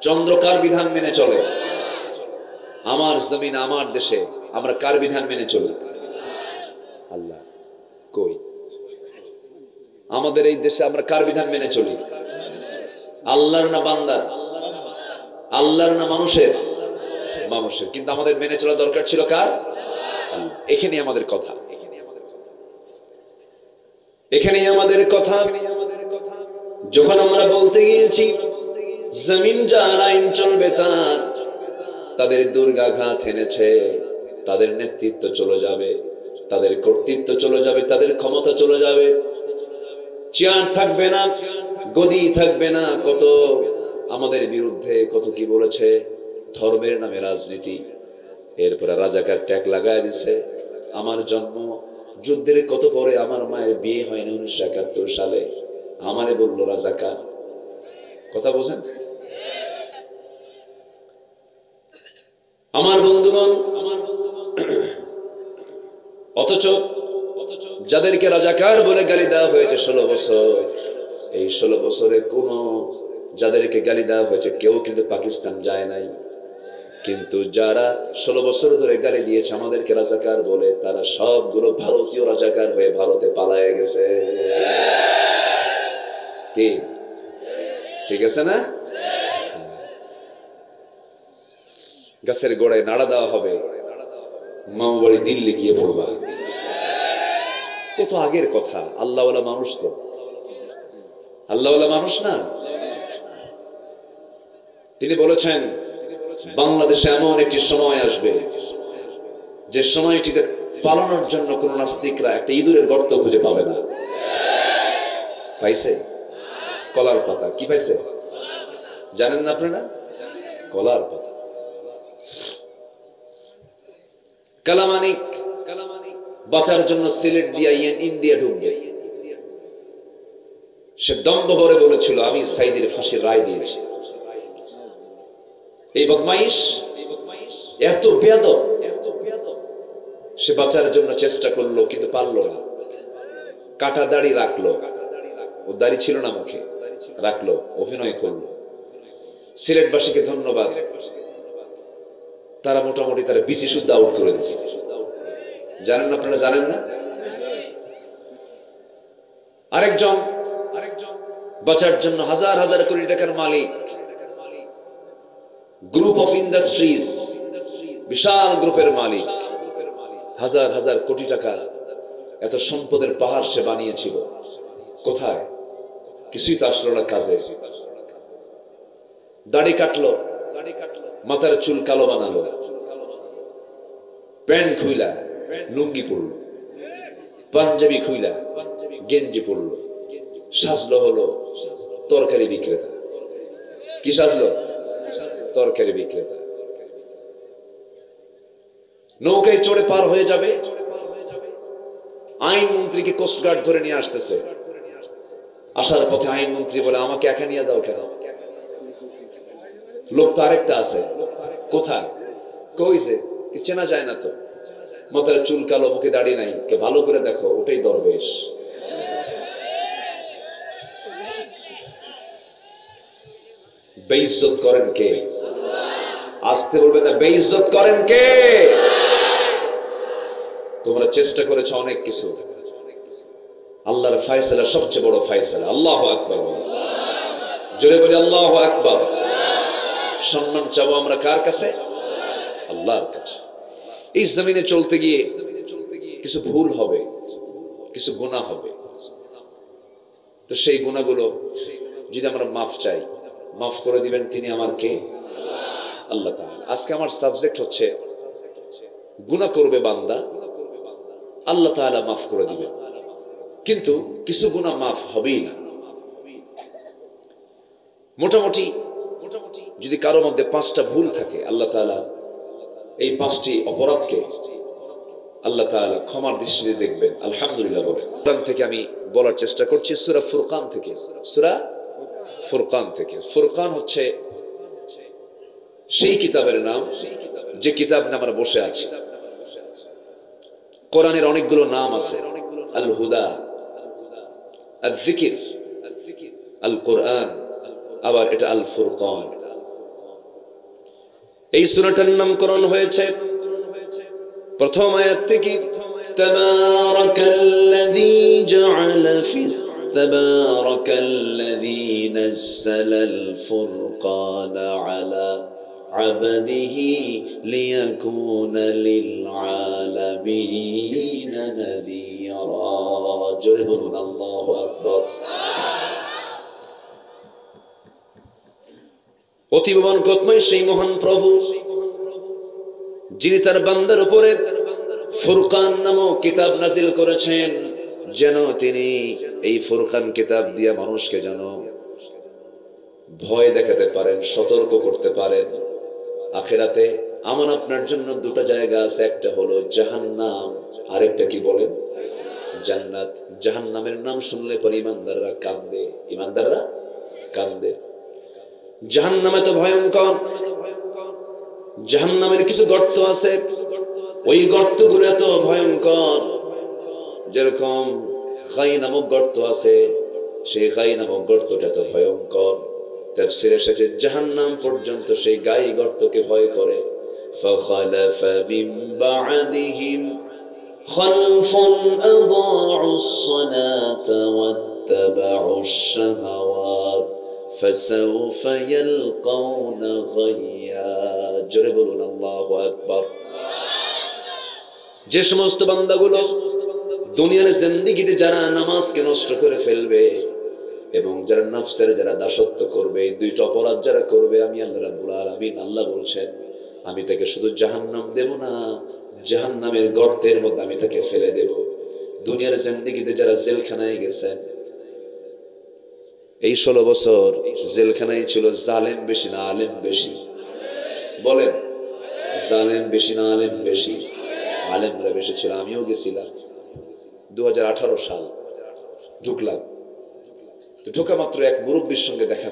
চন্দ্র কার বিধান মেনে চলে? আমার জমিন, আমার দেশে আমরা কার বিধান মেনে চলি? আল্লাহ। কই আমাদের এই দেশে আমরা কার বিধান মেনে চলি? আল্লাহর না বান্দার? আল্লাহর না মানুষের? মানুষের। কিন্তু আমাদের মেনে চলা দরকার ছিল কার? এখানেই আমাদের কথা, এখানেই আমাদের কথা। যখন আমরা বলতে গিয়েছি জমিন যার আইন চলবে তার, তাদের দুর্গাঘাত এনেছে, তাদের নেতৃত্ব চলে যাবে, তাদের কর্তৃত্ব চলে যাবে, তাদের ক্ষমতা চলে যাবে, চেয়ার থাকবে না, গদি থাকবে না। কত আমাদের বিরুদ্ধে কত কি বলেছে, ধর্মের নামে রাজনীতি, এরপরে রাজাকার ট্যাগ লাগায় দিছে। আমার জন্ম যুদ্ধের কত পরে, আমার মায়ের বিয়ে হয়নি 1971 সালে, আমারে বললো রাজাকার। কথা বোঝেন? আমার বন্ধুগণ, অথচ যাদেরকে রাজাকার বলে গালি দেওয়া হয়েছে 16 বছর, এই 16 বছরে কোন যাদেরকে গালি দেওয়া হয়েছে কেউ কিন্তু পাকিস্তান যায় নাই। কিন্তু যারা 16 বছর ধরে গালি দিয়েছে আমাদেরকে রাজাকার বলে, তারা সবগুলো ভারতীয় রাজাকার হয়ে ভারতে পালায়ে গেছে। কি ঠিক আছে না? গাছের গোড়ায় নাড়া দেওয়া হবে, মামা বাড়ি দিল্লি গিয়ে পড়বা। কত আগের কথা। আল্লাহওয়ালা মানুষ তো, আল্লাহওয়ালা মানুষ না। তিনি বলেছেন বাংলাদেশে এমন একটি সময় আসবে যে সময়টিতে পালানোর জন্য কোন নাস্তিকরা একটা ইঁদুরের গর্ত খুঁজে পাবে না। পাইছে? কলার পাতা। কি পাইছে জানেন না আপনারা? কলার পাতা। কালামানিক বাঁচার জন্য সিলেট দিয়া ইন্ডিয়া ঢুকবে। সে দম্ভ ভরে বলেছিল আমি সাইদির ফাঁসির রায় দিয়েছি। এই বদমাইশ এত বেয়াদব, সে বাঁচার জন্য চেষ্টা করলো কিন্তু পারলো না। কাটা দাড়ি রাখলো, ও দাড়ি ছিল না মুখে, রাখলো, অভিনয় করলো। সিলেটবাসীকে ধন্যবাদ, তারা মোটামুটি তারা বিসি শুদ্ধ আউট করে দিচ্ছে। জানেন না আপনারা? জানেন না? আরেকজন বাঁচার জন্য হাজার হাজার কোটি টাকার মালিক, গ্রুপ অফ ইন্ডাস্ট্রিজ, বিশাল গ্রুপের মালিক, হাজার হাজার কোটি টাকা এত সম্পদের পাহাড় সে বানিয়েছিল। কোথায়? কিছুই তো আসলো না কাজে। দাড়ি কাটলো, মাথার চুল কালো বানালো, প্যান্ট খুইলা লুঙ্গি পরলো, পাঞ্জাবি খুইলা গেঞ্জি পরলো, সাজলো হলো তরকারি বিক্রেতা। কি সাজলো? তরকারি বিক্রেতা। নৌকায় চড়ে পার হয়ে যাবে, আইনমন্ত্রীকে কোস্টগার্ড ধরে নিয়ে আসতেছে। আসার পথে আইনমন্ত্রী বলে আমাকে একা নিয়ে যাও কেন? লোক তো আরেকটা আছে। কোথায়? কইছে চেনা যায় না তো, মাথার চুল কালো, মুখে দাড়ি নাই, কে ভালো করে দেখো, ওটাই দরবেশ। বেইজ্জত করেন কে? আসতে বলবেন না, বেইজ্জত করেন কে? তোমরা চেষ্টা করেছো অনেক কিছু, আল্লাহর ফয়সালা সবচেয়ে বড় ফয়সালা। আল্লাহু আকবার। জোরে বলি আল্লাহু আকবার। সম্মান চাবো আমরা কার কাছে? আল্লাহর কাছে। এই জমিনে চলতে গিয়ে কিছু ভুল হবে, কিছু গুনাহ হবে, তো সেই গুনাহগুলো যদি আমরা মাফ চাই, মাফ করে দিবেন তিনি আমার কে? আল্লাহ তাআলা। আজকে আমার সাবজেক্ট হচ্ছে গুনাহ করবে বান্দা, আল্লাহ তাআলা মাফ করে দিবেন, কিন্তু কিছু গুনাহ মাফ হবেই না। মোটামুটি যদি কারো মধ্যে 5টা ভুল থাকে, আল্লাহ তাআলা এই 5টি অপরাধকে আল্লাহ তাআলা ক্ষমার দৃষ্টিতে দেখবেন। আলহামদুলিল্লাহ বলেন। কোরআন থেকে আমি বলার চেষ্টা করছি, সূরা ফুরকান থেকে। সূরা ফুরকান থেকে। ফুরকান হচ্ছে সেই কিতাবের নাম যে কিতাব নিয়ে আমরা বসে আছি। কোরআনের অনেকগুলো নাম আছে, আল হুদা, আল যিকির, আল কোরআন, আবার এটা আল ফুরকান। এই সূরাটার নামকরণ হয়েছে প্রথম আয়াত থেকে, তাবারাকাল্লাযী জাআলা ফিস তাবারাকাল্লাযী নাযালাল ফুরকানা আলা আবদিহি লিয়াকুনা লিল আলামিনা নাযীরা। জোরে বলুন আল্লাহু আকবার। অতীব বরকতময় সেই মহান প্রভু, যিনি তার বান্দার উপরে ফুরকান নামক কিতাব নাজিল করেছেন, যেন তিনি এই ফুরকান কিতাব দিয়ে মানুষকে যেন ভয় দেখাতে পারেন, সতর্ক করতে পারেন। আখিরাতে আমার আপনার জন্য 2টা জায়গা আছে, একটা হলো জাহান্নাম, আরেকটা কি বলেন? জান্নাত। জাহান্নামের নাম শুনলে পরে ইমানদাররা কাঁদে, ইমানদাররা কাঁদে। জাহান্নাম এত ভয়ঙ্কর, জাহান্নামের কিছু গর্ত আছে, ওই গর্তগুলো এত ভয়ঙ্কর। যেরকম খাই নামক গর্ত আছে, সেই খাই নামক গর্তটা এত ভয়ঙ্কর। তাফসীরে এসেছে জাহান্নাম পর্যন্ত সেই গাই গর্তকে ভয় করে। ফাখালাফা মিন বা'দিহিম খালফুন আদাউস সালাতা ওয়াত্তাবাউশ শাহাওয়াত ফাসাউফা ইয়ালকাউনা গাইয়া। জোরে বলুন আল্লাহু আকবার। যে সমস্ত বান্দাগুলো দুনিয়ার জিন্দেগিতে যারা নামাজকে নষ্ট করে ফেলবে এবং যারা নফসের যারা দাসত্ব করবে, দুইটা অপরাধ যারা করবে, আমি আল্লাহ রাব্বুল আলামিন আল্লাহ বলছেন আমি তাকে শুধু জাহান্নাম দেব না, জাহান্নামের গর্তের মধ্যে আমি তাকে ফেলে দেব। দুনিয়ার জিন্দেগিতে যারা জেলখানায় গেছেন, এই 16 বছর জেলখানায় ছিল জালেম বেশি না আলেম বেশি? বলেন, জালেম বেশি না আলেম বেশি? আলেমরা বেশি ছিল। আমিও গেছিলাম 2018 সাল ঢুকলাম। তো ঢোকা মাত্র এক মুরব্বীর সঙ্গে দেখা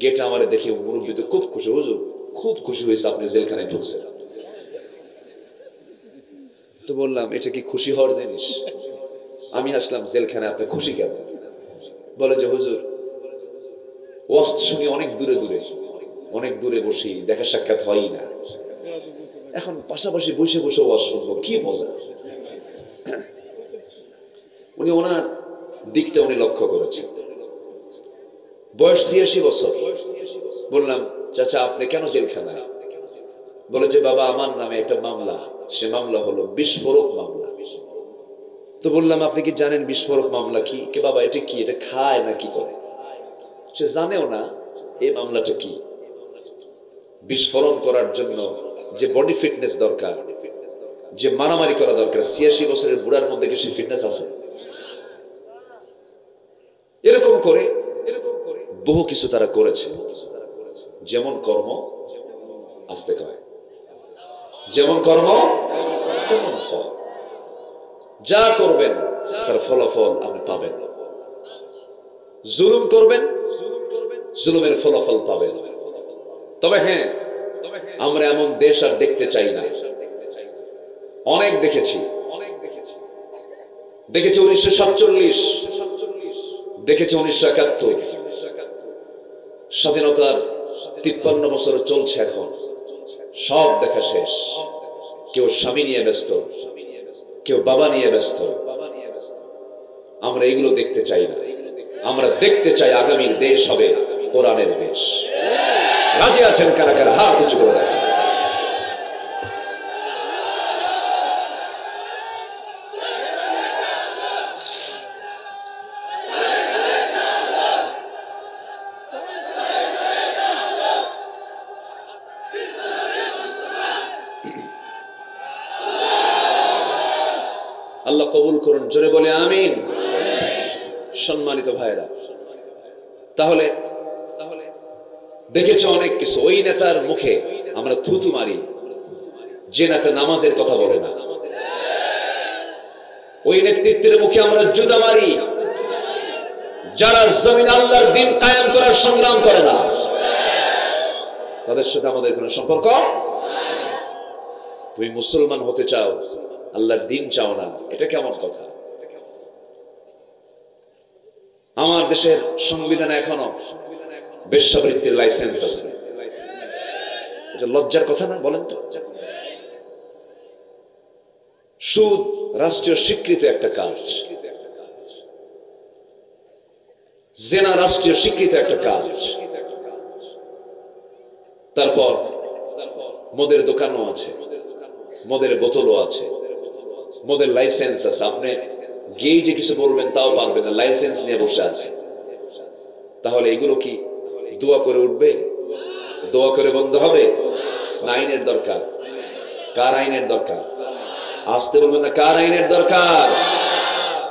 গেটে আমার দেখে মুরব্বী তো খুব খুশি, হুজুর খুব খুশি হয়েছে আপনি জেলখানায় ঢুকছেন। তো বললাম এটা কি খুশি হওয়ার জিনিস? আমি আসলাম জেলখানায়, আপনি খুশি কেন? বলে যে হুজুর ওয়াজ শুনি অনেক দূরে বসি, দেখা সাক্ষাৎ হয়ই না, এখন পাশাপাশি বসে বসে ওয়াজ শুনবো, কি মজা। উনি ওনার দিকটা উনি লক্ষ্য করেছেন। বয়স 86 বছর। বললাম চাচা আপনি কেন জেলখানায়? বলে যে বাবা আমার নামে একটা মামলা, সে মামলা হলো বিস্ফোরক মামলা। তো বললাম আপনি কি জানেন বিস্ফোরক মামলা কি? কে বাবা এটা কি, এটা খায় না কি করে? সে জানেও না এই মামলাটা কি। বিস্ফোরণ করার জন্য যে বডি ফিটনেস দরকার, যে মারামারি করা দরকার, 86 বছরের বুড়ার মধ্যে কি সে ফিটনেস আছে? এরকম করে বহু কিছু তারা করেছে। যেমন কর্ম আসতে কয়, যেমন কর্ম তেমন ফল। যা করবেন তার ফলাফল আপনি পাবেন। জুলুম করবেন, জুলুমের ফলাফল পাবেন। তবে হ্যাঁ, আমরা এমন দেশ আর দেখতে চাই না। অনেক দেখেছি 1947, দেখেছি 1971। স্বাধীনতার 53 বছর চলছে এখন, সব দেখা শেষ। কেউ স্বামী নিয়ে ব্যস্ত, কেউ বাবা নিয়ে ব্যস্ত। আমরা এগুলো দেখতে চাই না। আমরা দেখতে চাই আগামীর দেশ হবে কোরআনের দেশ। রাজি আছেন কারা কারা? হাত উঁচু করে রাখেন। আল্লাহ কবুল করুন, জোরে বলে আমিন। সম্মানিত ভাইরা, তাহলে দেখেছে অনেক কিছু। ওই নেতার মুখে আমরা থুতু মারি যে নেতা নামাজের কথা বলে না। ওই নেতৃত্বের মুখে আমরা জুতা মারি যারা জমিন আল্লাহর দ্বীন কায়েম করার সংগ্রাম করে না। তাদের সাথে আমাদের কোনো সম্পর্ক। তুমি মুসলমান হতে চাও, আল্লাহর দ্বীন চাও না, এটা কেমন কথা? আমার দেশের সংবিধানে এখনো বেশ্যাবৃত্তির লাইসেন্স আছে। এটা লজ্জার কথা না? বলেন তো। সুদ রাষ্ট্রীয় স্বীকৃত একটা কাজ, জেনা রাষ্ট্রীয় স্বীকৃত একটা কাজ। তারপর মদের দোকানও আছে, মদের বোতলও আছে, মদের লাইসেন্স আছে। আপনি গিয়ে যে কিছু বলবেন তাও পারবেন না, লাইসেন্স নিয়ে বসে আছে। তাহলে এগুলো কি দোয়া করে উঠবে? দোয়া করে বন্ধ হবে না? আইনের দরকার। কার আইনের দরকার? আসতে বলবেন না, কার আইনের দরকার?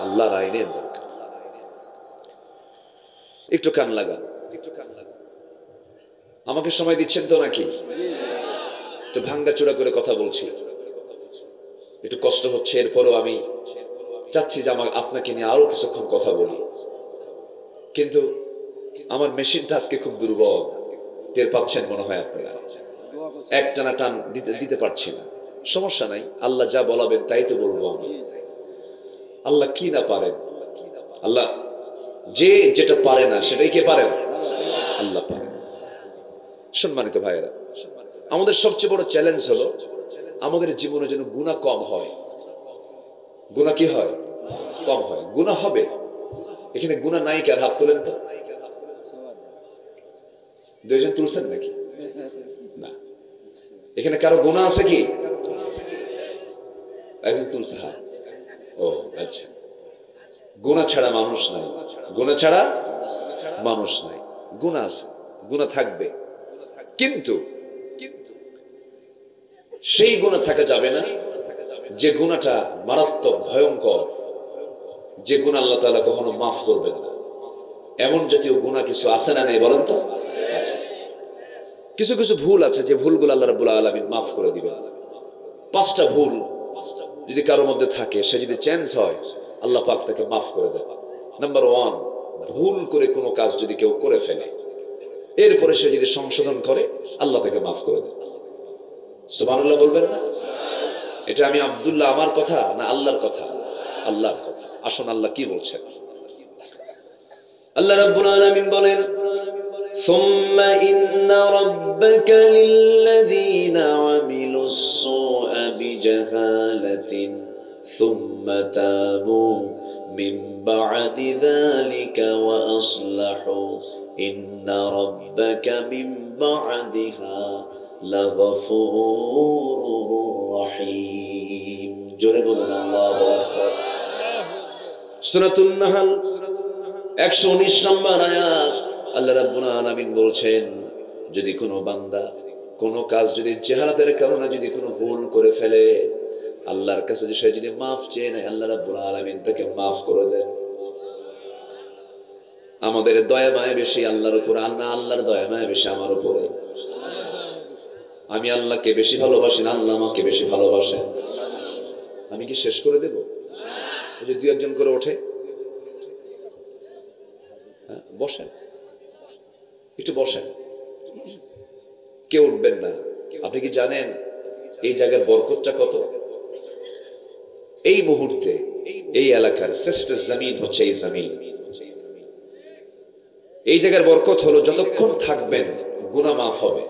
আল্লাহর আইনের দরকার। একটু কান লাগান। আমাকে সময় দিচ্ছেন তো নাকি? একটু ভাঙ্গা চূড়া করে কথা বলছি, একটু কষ্ট হচ্ছে। এরপরও আমি চাচ্ছি যে আপনাকে নিয়ে আরো কিছুক্ষণ কথা বলি, কিন্তু আমার মেশিনটা আজকে খুব দুর্বল। টের পাচ্ছেন মনে হয় আপনারা। একটানা টান দিতে পারছি না। সমস্যা নাই, আল্লাহ যা বলাবেন তাই তো বলবো আমি। আল্লাহ কি না পারেন? আল্লাহ যে যেটা পারে না সেটাই কে পারেন? আল্লাহ পারেন। সম্মানিত ভাইয়েরা, আমাদের সবচেয়ে বড় চ্যালেঞ্জ হলো আমাদের জীবনে যেন গুনাহ কম হয়। গুনাহ কি হয়? কম হয়। গুনাহ হবে। এখানে গুনাহ নাই কার? হাত তোলেন তো। দুইজন তুলছেন নাকি? না। এখানে কারো গুনাহ আছে কি? একজন তুলছে হাত। ও আচ্ছা, গুনাহ ছাড়া মানুষ নাই, গুনাহ ছাড়া মানুষ নাই। গুনাহ আছে, গুনাহ থাকবে, কিন্তু সেই গুনাহ থাকা যাবে না যে গুনাহটা মারাত্মক ভয়ঙ্কর, যে গুনাহ আল্লাহ তাআলা কখনো মাফ করবেন না। এমন জাতীয় গুনাহ কিছু আছে না নেই বলেন তো? আছে। কিছু কিছু ভুল আছে যে ভুলগুলো আল্লাহ রাব্বুল আলামিন মাফ করে দিবেন। 5টা ভুল যদি কারোর মধ্যে থাকে, সে যদি চেঞ্জ হয়, আল্লাহ পাক তাকে মাফ করে দেন। নাম্বার 1, ভুল করে কোনো কাজ যদি কেউ করে ফেলে, এরপরে সে যদি সংশোধন করে, আল্লাহ তাকে মাফ করে দেন। সুবহানাল্লাহ বলবেন না? এটা আমি আব্দুল্লাহ আমার কথা না আল্লাহর কথা? আল্লাহর কথা। আসুন আল্লাহ কি বলছেন। আল্লাহ রাব্বুল আলামিন বলেন, ثم إن ربك للذين عملوا السوء بجهالة ثم تابوا من بعد ذلك وأصلحوا إن ربك من بعدها لغفور رحيم. জোরে বলুন আল্লাহু আকবার। সূরাতুন নাহল 119 নম্বর আয়াত। আল্লাহ রাব্বুল আলামিন বলছেন, যদি কোনো বান্দা কোনো কাজ যদি জাহালাতের কারণে যদি কোনো ভুল করে ফেলে, আল্লাহর কাছে সে যদি মাফ চেয়ে নেয়, আল্লাহ রাব্বুল আলামিন তাকে মাফ করে দেন। আমাদের দয়া মায়া বেশি আল্লাহর উপর, আল্লাহর দয়া মায়া বেশি আমার উপরে। আমি আল্লাহকে বেশি ভালোবাসি না আল্লাহ আমাকে বেশি ভালোবাসেন? আমি কি শেষ করে দেব? ওই যে 2-1 জন করে ওঠে, বসেন, একটু বসেন, কেউ উঠবেন না। আপনি কি জানেন এই জায়গার বরকতটা কত? এই মুহূর্তে এই এলাকার শ্রেষ্ঠ জমিন হচ্ছে এই জমিন। এই জায়গার বরকত হলো যতক্ষণ থাকবেন গুনাহ মাফ হবে,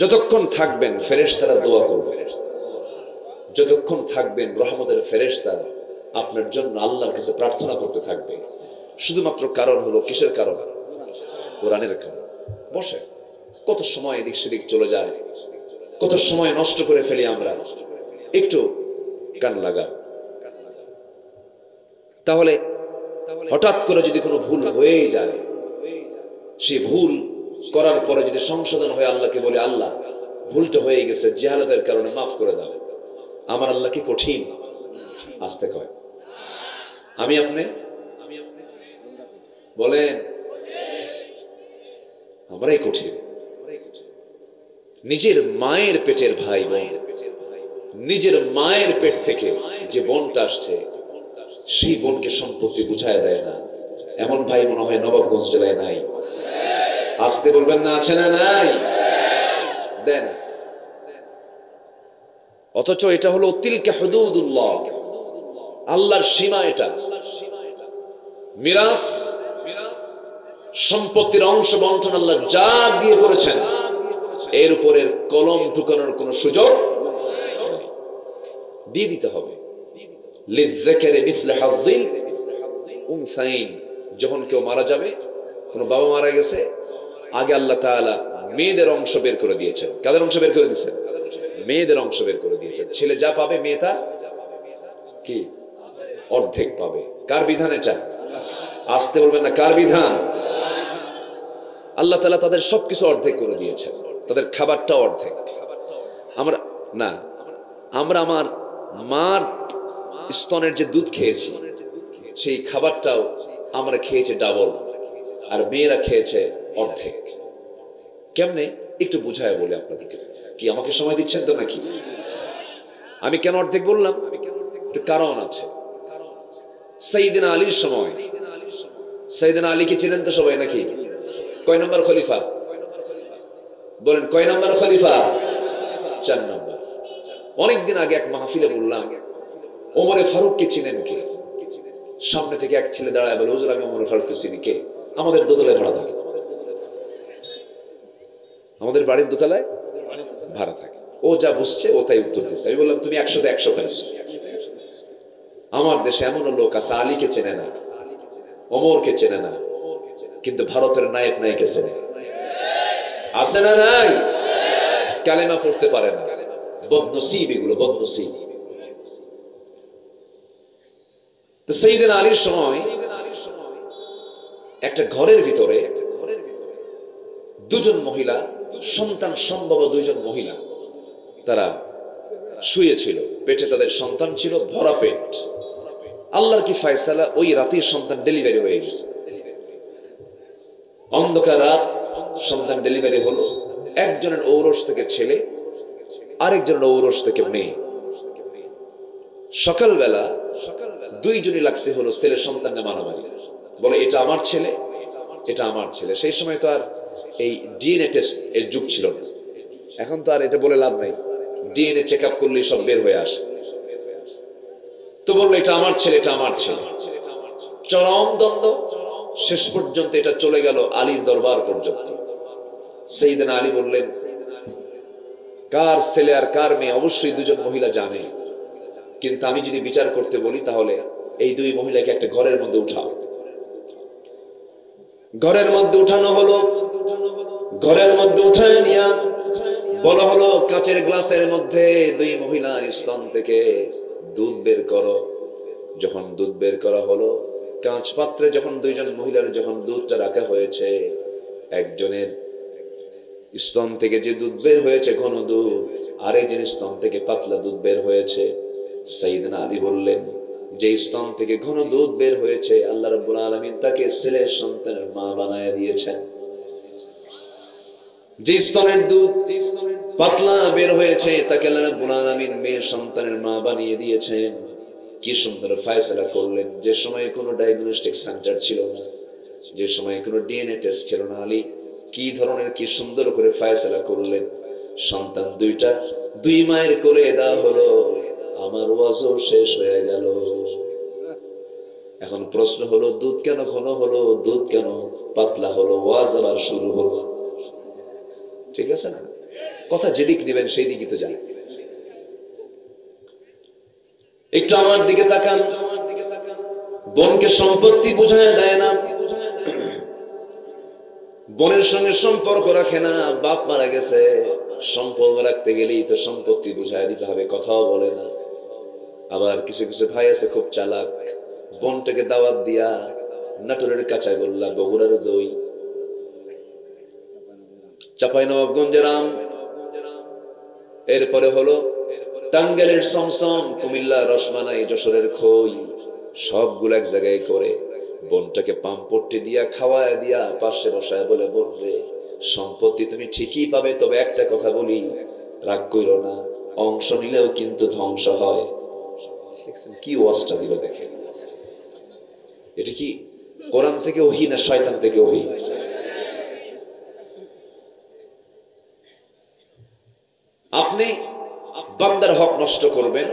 যতক্ষণ থাকবেন ফেরেশতারা দোয়া করবে, যতক্ষণ থাকবেন রহমতের ফেরেশতা আপনার জন্য আল্লাহর কাছে প্রার্থনা করতে থাকবে। শুধুমাত্র কারণ হলো কিসের কারণ? কোরআনের কারণ। বসে, কত সময় এদিক সেদিক চলে যায়, কত সময় নষ্ট করে ফেলি আমরা। একটু কান লাগা। তাহলে হঠাৎ করে যদি কোনো ভুল হয়ে যায়, সেই ভুল করার পরে যদি সংশোধন হয়ে আল্লাহকে বলে, আল্লাহ ভুলটা হয়ে গেছে, জাহালাতের কারণে মাফ করে দাও। আমার আল্লাহ কি কঠিন? আসতে কয় আমি আপনি বলেন, আমরাই কঠিন। নিজের মায়ের পেটের ভাই বোন, নিজের মায়ের পেট থেকে যে বোনটা আসছে, সেই বোনকে সম্পত্তি বুঝায় দেয় না, এমন ভাই মনে হয় নবাবগঞ্জ জেলায় নাই। আসতে বলবেন না, আছে না নাই? দেন। অথচ এটা হলো তিলকা হুদুদুল্লাহ, আল্লাহর সীমা। এটা মিরাস, সম্পত্তির অংশ বন্টন আল্লাহ যা দিয়ে করেছেন, এর উপরের কলম ঠুকানোর কোন সুযোগ দিয়ে দিতে হবে। লিযযাকারি মিসলু হাযযিল উনসাইন। যখন কেউ মারা যাবে, কোন বাবা মারা গেছে, আগে আল্লাহ তাআলা মেয়েদের অংশ বের করে দিয়েছেন। কাদের অংশ বের করে দিয়েছেন? মেয়েদের অংশ বের করে দিয়েছেন। ছেলে যা পাবে মেয়ে তার কি অর্ধেক পাবে। কার বিধান এটা? আসতে বলবেন না, কার বিধান? আল্লাহ তাআলা তাদের সবকিছু অর্ধেক করে দিয়েছেন, তাদের খাবারটা অর্ধেক। আমরা না, আমরা আমার মার স্তনের যে দুধ খেয়েছি, সেই খাবারটাও আমরা খেয়েছি ডাবল, আর মেয়েরা খেয়েছে অর্ধেক। কেমনে একটু বুঝায় বলে আপনাদেরকে। কি আমাকে সময় দিচ্ছেন তো নাকি? আমি কেন অর্ধেক বললাম? একটু কারণ আছে। সাইয়েদনা আলীর সময়, সাইয়েদনা আলীকে চেনেন তো সবাই নাকি? কয় নম্বর খলিফা বলেন? কয় নম্বর খলিফা? 4 নম্বর। অনেকদিন আগে এক মাহফিলে বললাম, ওমরে ফারুককে চিনেন কে? সামনে থেকে এক ছেলে দাঁড়ায় বলে, হুজুর আমি ওমরে ফারুককে চিনি। কে? আমাদের দোতলায় ভাড়া থাকে, আমাদের বাড়ির দোতলায় ভাড়া থাকে। ও যা বুঝছে ও তাই উত্তর দিচ্ছে। আমি বললাম, তুমি 100-তে 100 পাইছো। আমার দেশে এমনও লোক আছে আলীকে চেনে না, ওমরকে চেনে না, কিন্তু ভারতের নায়ক নায়িকা ছেলে আছে না নাই? কালেমা পড়তে পারে না, বদনসিব এগুলো, বদনসিব। তো সাইয়েদনা আলীর সময় একটা ঘরের ভিতরে দুজন মহিলা, সন্তান সম্ভব দুইজন মহিলা, তারা শুয়েছিল, পেটে তাদের সন্তান ছিল, ভরা পেট। আল্লাহর কি ফয়সালা, ওই রাতের সন্তান ডেলিভারি হয়ে গেছে। অন্ধকার রাত, সন্তান ডেলিভারি হলো। একজনের ঔরস থেকে ছেলে, আরেকজনের ঔরস থেকে মেয়ে। সকালবেলা দুইজনই লাগছে হলো ছেলের সন্তানকে মারামারি, বলে এটা আমার ছেলে, এটা আমার ছেলে। সেই সময় তো আর এই ডিএনএ টেস্ট এর যুগ ছিল না, এখন তো আর এটা বলে লাভ নাই, ডিএনএ চেক আপ করলেই সব বের হয়ে আসে। তো বললো এটা আমার ছেলে, এটা আমার ছেলে। চরম দ্বন্দ্ব, শেষ পর্যন্ত এটা চলে গেল আলীর দরবার পর্যন্ত। সাইয়েদনা আলী বললেন, কার ছেলে আর কার মেয়ে অবশ্যই দুজন মহিলা জানে, কিন্তু আমি যদি বিচার করতে বলি তাহলে এই দুই মহিলাকে একটা ঘরের মধ্যে উঠাও। ঘরের মধ্যে উঠানো হলো। ঘরের মধ্যে উঠায় নিয়া বলা হলো, কাচের গ্লাসের মধ্যে দুই মহিলার স্তন থেকে দুধ বের করো। যখন দুধ বের করা হলো, কাঁচ পাত্রে যখন দুইজন মহিলার যখন দুধটা রাখা হয়েছে, একজনের স্তন থেকে যে দুধ বের হয়েছে ঘন দুধ, আরেকজনের স্তন থেকে পাতলা দুধ বের হয়েছে। সাইয়েদনা আলী বললেন, যে স্তন থেকে ঘন দুধ বের হয়েছে আল্লাহ রাব্বুল আলামিন তাকে ছেলের সন্তানের মা বানায় দিয়েছেন। যে স্তনের দুধ পাতলা বের হয়েছে তাকে আল্লাহ রাব্বুল আলামিন মেয়ে সন্তানের মা বানিয়ে দিয়েছেন। কি সুন্দর ফয়সালা করলেন। যে সময় কোনো ডায়াগনস্টিক সেন্টার ছিল না, যে সময় কোনো ডিএনএ টেস্ট ছিল না, আলী কি ধরনের কি সুন্দর করে ফয়সালা করলেন। সন্তান দুইটা দুই মায়ের কোলে দেওয়া হলো। আমার ওয়াজও শেষ হয়ে গেল। এখন প্রশ্ন হলো, দুধ কেন ঘন হলো, দুধ কেন পাতলা হলো, ওয়াজ আবার শুরু হলো। ঠিক আছে না? কথা যেদিক নেবেন সেই দিকই তো যাই। একটু আমার দিকে তাকান। বোনকে সম্পত্তি বুঝায় দেয় না, বোনের সঙ্গে সম্পর্ক রাখে না। বাপ মারা গেছে, সম্পর্ক রাখতে গেলেই তো সম্পত্তি বুঝায় দিতে হবে, কথাও বলে না। আবার কিছু কিছু ভাই আছে খুব চালাক, বোনটাকে দাওয়াত দিয়া নাটোরের কাঁচায় গোল্লা, বগুড়ার দই, চাঁপাইনবাবগঞ্জের আম, এরপরে হলো টাঙ্গাইলের সমসম, কুমিল্লার রসমালাই, যশোরের খই, সবগুলো এক জায়গায় করে বোনটাকে পাম্পট্টি দিয়া খাওয়ায় দিয়া পাশে বসায় বলে, বোন রে সম্পত্তি তুমি ঠিকই পাবে, তবে একটা কথা বলি, রাগ কইরো না, অংশ নিলেও কিন্তু ধ্বংস হয়। কি ওয়াজটা দিল দেখেন। এটা কি কোরআন থেকে ওহী না শয়তান থেকে ওহী? আপনি বান্দার হক নষ্ট করবেন,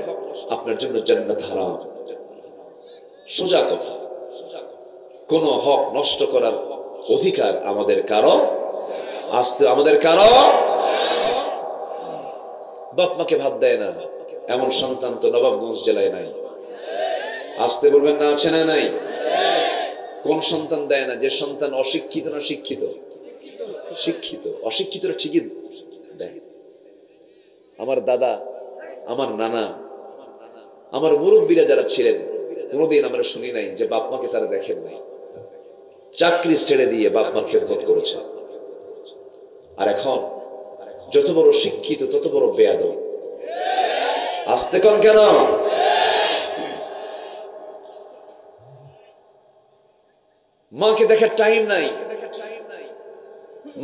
আপনার জন্য জান্নাত হারাম। সোজা কথা, কোন হক নষ্ট করার অধিকার আমাদের কারো, আসতে আমাদের কারো। বাপ মাকে ভাত দেয় না এমন সন্তান তো নবাবগঞ্জ জেলায় নাই। আসতে বলবেন না, আছে না নাই? কোন সন্তান দেয় না? যে সন্তান অশিক্ষিত না শিক্ষিত? শিক্ষিত। অশিক্ষিতরা ঠিকই দেয়। আমার দাদা, আমার নানা, আমার মুরব্বীরা যারা ছিলেন, কোনোদিন আমরা শুনি নাই যে বাপ মাকে তারা দেখেন নাই। চাকরি ছেড়ে দিয়ে বাপ মার খেদমত করেছে। আর এখন যত বড় শিক্ষিত তত বড় বেয়াদব। আসতে কোন কেন? মাকে দেখার টাইম নাই,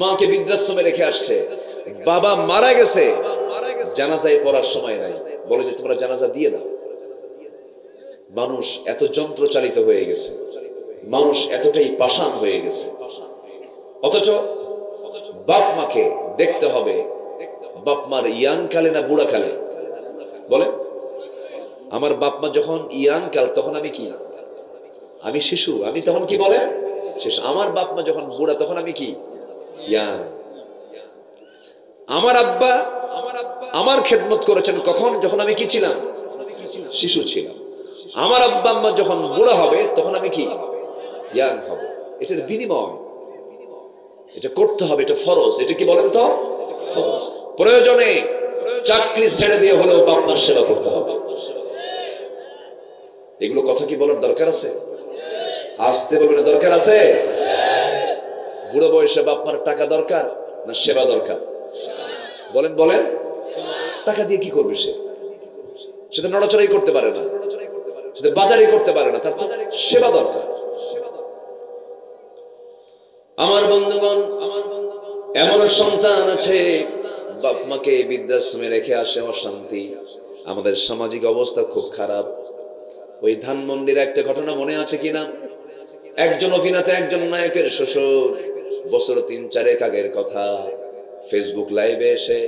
মাকে বৃদ্ধাশ্রমে রেখে আসছে। বাবা মারা গেছে, জানাজায় পড়ার সময় নাই, বলে যে তোমরা জানাজা দিয়ে দাও। মানুষ এত যন্ত্র চালিত হয়ে গেছে, মানুষ এতটাই পাষাণ হয়ে গেছে। অথচ বাপ মাকে দেখতে হবে বাপ মার ইয়াং কালে না বুড়া কালে। বলে আমার বাপ মা যখন ইয়াং কাল তখন আমি কি? আমি শিশু। আমি তখন কি বলে? শিশু। আমার বাপ মা যখন বুড়া তখন আমি কি? ইয়াং। আমার আব্বা আমার খেদমত করেছেন কখন? যখন আমি কি ছিলাম? শিশু ছিলাম। আমার আব্বা আম্মা যখন বুড়া হবে তখন আমি কি? ইয়াং হব। এটার বিনিময় এটা করতে হবে, এটা ফরজ। এটা কি বলেন তো? ফরজ। প্রয়োজনে চাকরি ছেড়ে দিয়ে হলেও বাপ মার সেবা করতে হবে। এগুলো কথা কি বলার দরকার আছে? আসতে বলবেন দরকার আছে? বুড়ো বয়সে বাপ মার টাকা দরকার না সেবা দরকার? বলেন বলেন। টাকা দিয়ে কি করবে সে? সেটা নড়াচড়াই করতে পারে না, সেটা বাজারই করতে পারে না, তার তো সেবা দরকার। আমার বন্ধুগণ, এমন সন্তান আছে বাপ মাকে বৃদ্ধাশ্রমে রেখে আসে অশান্তি। আমাদের সামাজিক অবস্থা খুব খারাপ। ওই ধানমন্ডির একটা ঘটনা মনে আছে কিনা? একজন অভিনেতা, একজন নায়কের শ্বশুর, বছর ৩-৪ আগের কথা, ফেসবুক লাইভে এসে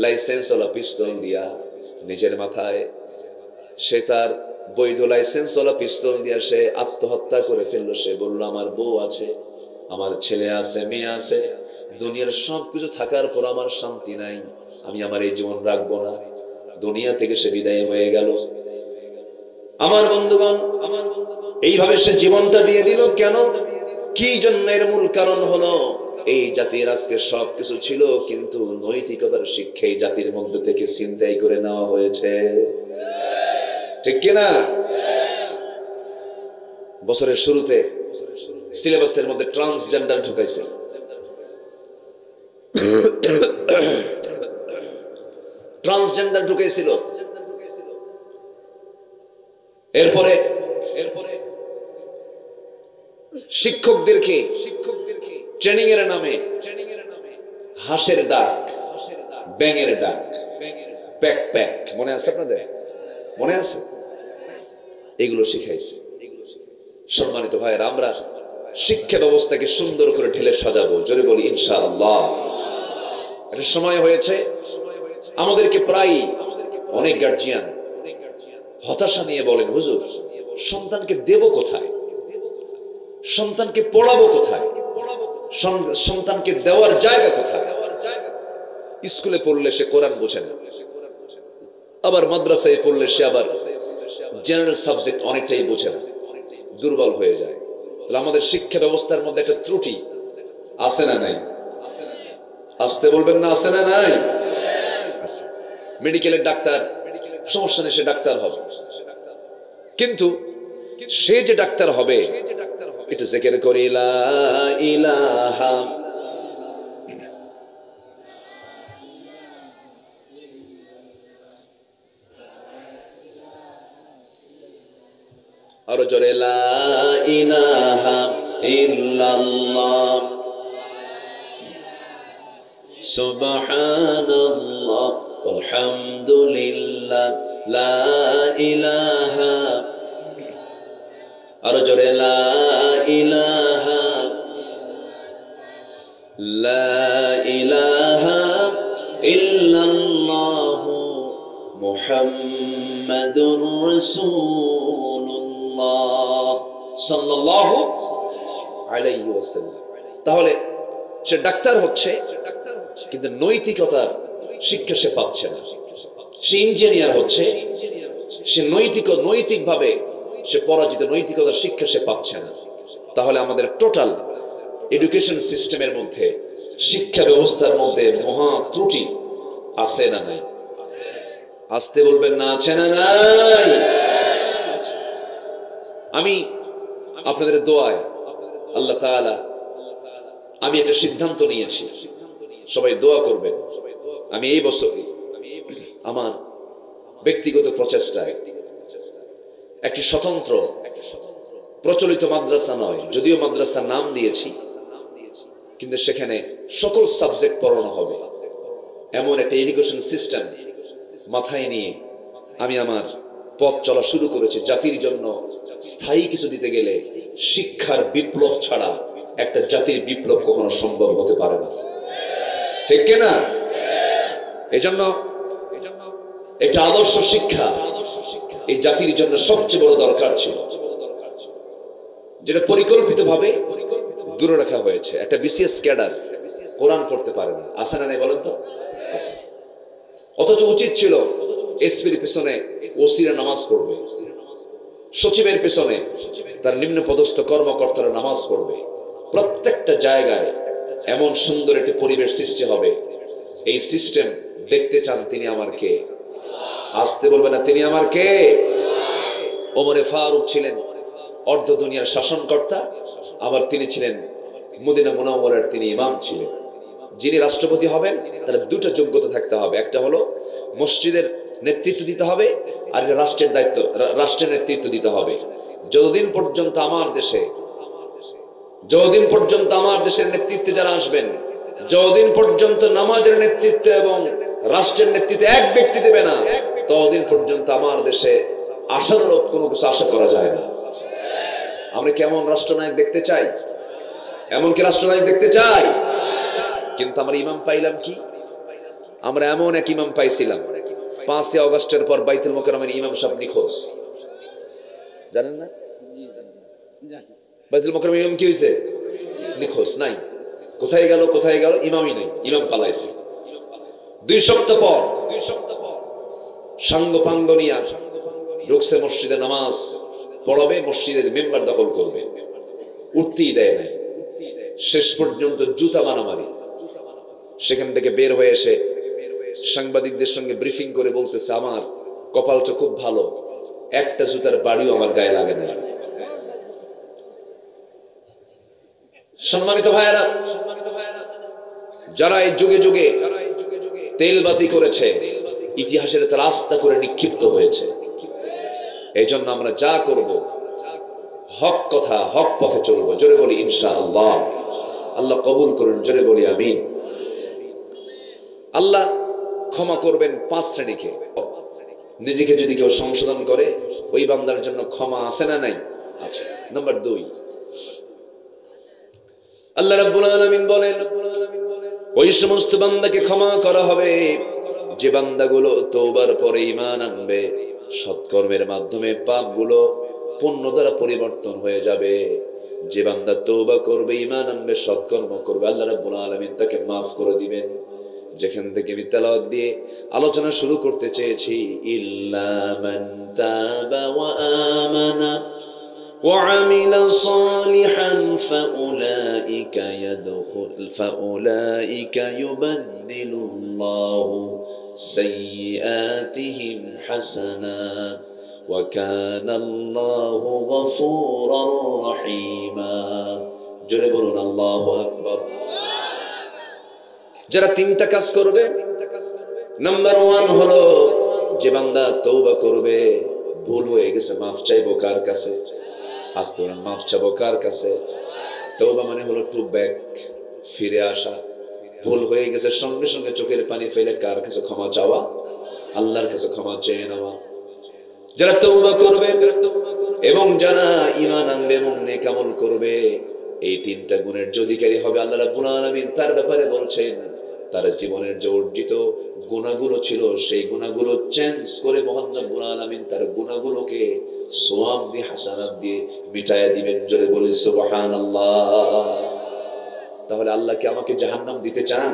লাইসেন্সওয়ালা পিস্তল দিয়া নিজের মাথায়, সে তার বৈধ লাইসেন্সওয়ালা পিস্তল দিয়া সে আত্মহত্যা করে ফেললো। সে বলল, আমার বউ আছে, আমার ছেলে আছে, মেয়ে আছে, দুনিয়ার সবকিছু থাকার পর আমার শান্তি নাই, আমি আমার এই জীবন রাখবো না। দুনিয়া থেকে সে বিদায় হয়ে গেল। আমার বন্ধুগণ, এইভাবে সে জীবনটা দিয়ে দিল কেন? কি জন্য? এর মূল কারণ হলো এই জাতির আজকে সবকিছু ছিল, কিন্তু নৈতিকতার শিক্ষা এই জাতির মধ্যে থেকে ছিনতাই করে নেওয়া হয়েছে। ঠিক কিনা? বছরের শুরুতে সিলেবাসের মধ্যে ট্রান্সজেন্ডার ঢুকাইছে। ট্রান্সজেন্ডার ঢুকাইছিল। এরপরে শিক্ষকদেরকে ট্রেনিং এর নামে হাঁসের ডাক, ব্যাঙের ডাক, প্যাক প্যাক, মনে আছে আপনাদের? মনে আছে? এগুলো শিখাইছে। সম্মানিত ভাইয়েরা, আমরা শিক্ষা ব্যবস্থাকে সুন্দর করে ঢেলে সাজাবো। জোরে বলি ইনশাআল্লাহ। একটা সময় হয়েছে আমাদেরকে প্রায় অনেক গার্জিয়ান হতাশা নিয়ে বলেন, হুজুর সন্তানকে দেব কোথায়, সন্তানকে পড়াবো কোথায়, সন্তানকে দেওয়ার জায়গা কোথায়? স্কুলে পড়লে সে কোরআন বোঝে না, আবার মাদ্রাসায় পড়লে সে আবার জেনারেল সাবজেক্ট অনেকটাই বোঝে না, দুর্বল হয়ে যায়। তাহলে আমাদের শিক্ষা ব্যবস্থার মধ্যে একটা ত্রুটি আছে না নাই? আসতে বলবেন না, আছে না নাই? মেডিকেলের ডাক্তার, সমস্যা নেই, সে ডাক্তার হবে, কিন্তু সে যে ডাক্তার হবে এটা জিকির করে লা ইলাহা আর জোরে লা ইলাহা ইল্লাল্লাহ সুবহানাল্লাহ আলহামদুলিল্লাহ লা ইলাহা আর জোরে লা ইলাহা ইল্লাল্লাহ মুহাম্মাদুর রাসূলুল্লাহ সাল্লাল্লাহু আলাইহি ওয়াসাল্লাম। তাহলে সে ডাক্তার হচ্ছে, কিন্তু নৈতিকতার শিক্ষা সে পাচ্ছে না। সে ইঞ্জিনিয়ার হচ্ছে, সে নৈতিকভাবে সে পরাজিত, নৈতিকতার শিক্ষা সে পাচ্ছে না। তাহলে আমাদের টোটাল এডুকেশন সিস্টেমের মধ্যে, শিক্ষা ব্যবস্থার মধ্যে মহা ত্রুটি আছে না নাই? আসতে বলবেন না, আছে না নাই? আমি আপনাদের দোয়ায় আল্লাহ তাআলা, আমি একটা সিদ্ধান্ত নিয়েছি, সবাই দোয়া করবেন। আমি এই বছর আমার ব্যক্তিগত প্রচেষ্টায় একটি স্বতন্ত্র প্রচলিত মাদ্রাসা নয়, যদিও মাদ্রাসা নাম দিয়েছি, কিন্তু সেখানে সকল সাবজেক্ট পড়ানো হবে এমন একটা এডুকেশন সিস্টেম মাথায় নিয়ে আমি আমার পথ চলা শুরু করেছি। জাতির জন্য স্থায়ী কিছু দিতে গেলে শিক্ষার বিপ্লব ছাড়া একটা জাতির বিপ্লব কখনো সম্ভব হতে পারে না। ঠিক কিনা? এজন্য একটা আদর্শ শিক্ষা এই জাতির জন্য সবচেয়ে বড় দরকার ছিল, যেটা পরিকল্পিতভাবে দূরে রাখা হয়েছে। একটা বিসিএস ক্যাডার কোরআন পড়তে পারে না, আছে না নাই বলেন তো? আছে। অথচ উচিত ছিল এসপির পিছনে ওসিরা নামাজ পড়বে, সচিবের পিছনে তার নিম্ন পদস্থ কর্মকর্তারা নামাজ পড়বে। প্রত্যেকটা জায়গায় এমন সুন্দর একটি পরিবেশ সৃষ্টি হবে, এই সিস্টেম দেখতে চান তিনি আমার কে? আসতে বলবে না তিনি আমার কে? ওমরে ফারুক ছিলেন অর্ধ দুনিয়ার শাসনকর্তা, আবার তিনি ছিলেন মদিনা মুনাওয়ারার তিনি ইমাম ছিলেন। যিনি রাষ্ট্রপতি হবেন তার দুটো যোগ্যতা থাকতে হবে, একটা হলো মসজিদের নেতৃত্ব দিতে হবে, আর রাষ্ট্রের দায়িত্ব, রাষ্ট্রের নেতৃত্ব দিতে হবে। যতদিন পর্যন্ত আমার দেশের নেতৃত্বে যারা আসবেন, যতদিন পর্যন্ত নামাজের নেতৃত্ব এবং রাষ্ট্রের নেতৃত্বে এক ব্যক্তি দেবে না, ততদিন পর্যন্ত আমার দেশে আশানুরূপ কোনো কিছু আশা করা যায় না। আমরা কেমন রাষ্ট্রনায়ক দেখতে চাই? এমনকি রাষ্ট্রনায়ক দেখতে চাই, কিন্তু আমরা ইমাম পাইলাম কি? আমরা এমন এক ইমাম পাইছিলাম 5ই আগস্টের পর বাইতুল মোকাররমের ইমাম সাহেব নিখোঁজ, জানেন না? বাইতুল মোকাররমের ইমাম কি হয়েছে? নিখোঁজ, নাই। কোথায় গেল? ইমামই নেই, ইমাম পালাইছে। 2 সপ্তাহ পর সাঙ্গ পাঙ্গ নিয়া ঢুকছে মসজিদে, নামাজ পড়াবে, মসজিদের মেম্বার দখল করবে, উঠতেই দেয় নাই। শেষ পর্যন্ত জুতা মারামারি। সেখান থেকে বের হয়ে এসে সাংবাদিকদের সঙ্গে ব্রিফিং করে বলতেছে, আমার কপালটা খুব ভালো, একটা জুতার বাড়িও আমার গায়ে লাগে না। সম্মানিত ভাইয়েরা, যারা এই যুগে যুগে তেলবাজি করেছে, ইতিহাসের রাস্তা করে নিক্ষিপ্ত হয়েছে। এই জন্য আমরা যা করব হক কথা, হক পথে চলবো। জোরে বলি ইনশাআল্লাহ। আল্লাহ কবুল করুন, জোরে বলি আমিন। আল্লাহ ক্ষমা করবেন 5 শ্রেণীকে। নিজেকে যদি কেউ সংশোধন করে, ওই বান্দার জন্য ক্ষমা আছে না নাই? আছে। নাম্বার 2, আল্লাহ রাব্বুল আলামিন বলেন, ওই সমস্ত বান্দাকে ক্ষমা করা হবে যে বান্দাগুলো তওবার পরে ঈমান আনবে, সৎকর্মের মাধ্যমে পাপগুলো পুণ্য দ্বারা পরিবর্তন হয়ে যাবে। যে বান্দা তওবা করবে, ঈমান আনবে, সৎকর্ম করবে, আল্লাহ রাব্বুল আলামিন তাকে মাফ করে দিবেন। যেখান থেকে আমি তেলাওয়াত দিয়ে আলোচনা শুরু করতে চেয়েছি, ইল্লা মান তাবা ওয়া আমানা وعمل صالحا فأولئك يبدل الله سيئاتهم حسنات وكان الله غفورا رحيما জোরে বলুন আল্লাহু আকবার। যারা 3টা কাজ করবে, নাম্বার 1 হলো যে বান্দা তওবা করবে, ভুল হয়ে গেছে, মাফ চাইবো কার কাছে? আসতে মাফ চাইবো কার কাছে? তওবা মানে হলো টু ব্যাক, ফিরে আসা। ভুল হয়ে গেছে, সঙ্গে সঙ্গে চোখের পানি ফেলে কার কাছে ক্ষমা চাওয়া? আল্লাহর কাছে ক্ষমা চেয়ে নেওয়া। যারা তওবা করবে এবং যারা ঈমান আনবে এবং নেক আমল করবে, এই 3টা গুণের যে অধিকারী হবে, আল্লাহ রাব্বুল আলামিন তার ব্যাপারে বলছেন, তার জীবনের যে অর্জিত গুণাগুলো ছিল, সেই গুণাগুলো চেঞ্জ করে মহান রব্বুল আলামিন তার গুণাগুলোকে সওয়াব দিয়ে, হাসানাত দিয়ে মিটায়া দিবেন। জোরে বলি সুবহানাল্লাহ। তাহলে আল্লাহ কি আমাকে জাহান্নাম দিতে চান?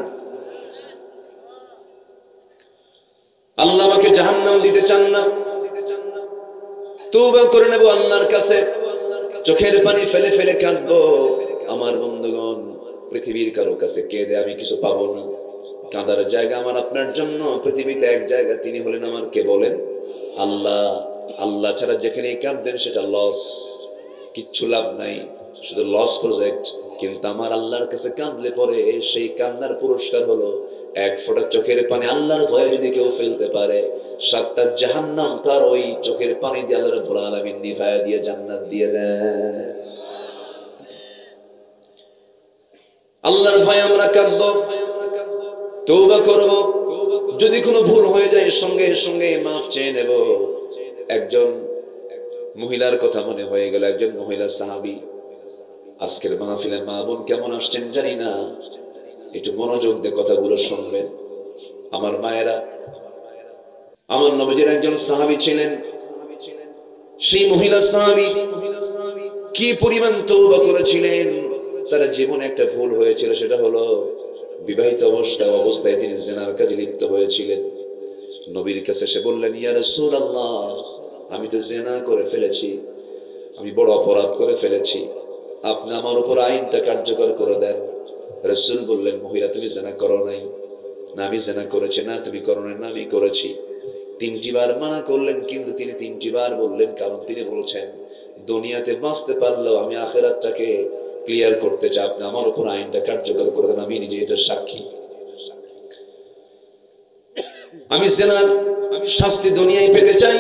আল্লাহ আমাকে জাহান্নাম দিতে চান না। তওবা করে নেব আল্লাহর কাছে, চোখের পানি ফেলে ফেলে কাঁদবো। আমার বন্ধুগণ, পৃথিবীর কারো কাছে কেঁদে আমি কিছু পাবো না। কাঁদার জায়গা আমার আপনার জন্য পৃথিবীতে এক জায়গা, তিনি হলেন আমার কে বলেন? আল্লাহ। আল্লাহ ছাড়া যেখানে কাঁদবেন সেটা লস, কিচ্ছু লাভ নাই, শুধু লস প্রজেক্ট। কিন্তু আমার আল্লাহর কাছে কাঁদলে পরে সেই কান্নার পুরস্কার হলো 1 ফোঁটা চোখের পানি। আল্লাহর ভয়ে যদি কেউ ফেলতে পারে, 7টা জাহান্নাম তার ওই চোখের পানি দিয়ে আল্লাহ রাব্বুল আলামিন নিভায়া দিয়ে জান্নাত দিয়ে দেন। আল্লাহর ভয়ে আমরা কাঁদবো, তওবা করব। যদি কোনো ভুল হয়ে যায়, সঙ্গে সঙ্গে মাফ চেয়ে নেব। একজন মহিলার কথা মনে হয়ে গেল, একজন মহিলা সাহাবী। আজকের মাহফিলের মা বোন কেমন আসছেন জানি না, একটু মনোযোগ দিয়ে কথাগুলো শুনবেন। আমার মায়েরা, আমার নবীজির একজন সাহাবী ছিলেন। সেই মহিলা সাহাবী কি পরিমাণ তওবা করেছিলেন। তার জীবনে একটা ভুল হয়েছিল, সেটা হলো বিবাহিত অবস্থায় তিনি জিনার কাজে লিপ্ত হয়েছিলেন। নবীর কাছে সে বললেন, ইয়া রাসূলুল্লাহ, আমি তো জিনা করে ফেলেছি, আমি বড় অপরাধ করে ফেলেছি, আপনি আমার উপর আইনটা কার্যকর করে দেন। রাসূল বললেন, মহিলা তুমি জিনা করো নাই? না আমি জিনা করেছি। না তুমি করো নাই? না আমি করেছি। 3টি বার মানা করলেন, কিন্তু তিনি 3টি বার বললেন, কারণ তিনি বলছেন দুনিয়াতে বাঁচতে পারলেও আমি আখিরাতটাকে ক্লিয়ার করতে চাই, আপনি আমার উপর আইনটা কার্যকর করে দেন, আমি নিজে এটা সাক্ষী। আমি জিনার শাস্তি দুনিয়ায় পেতে চাই,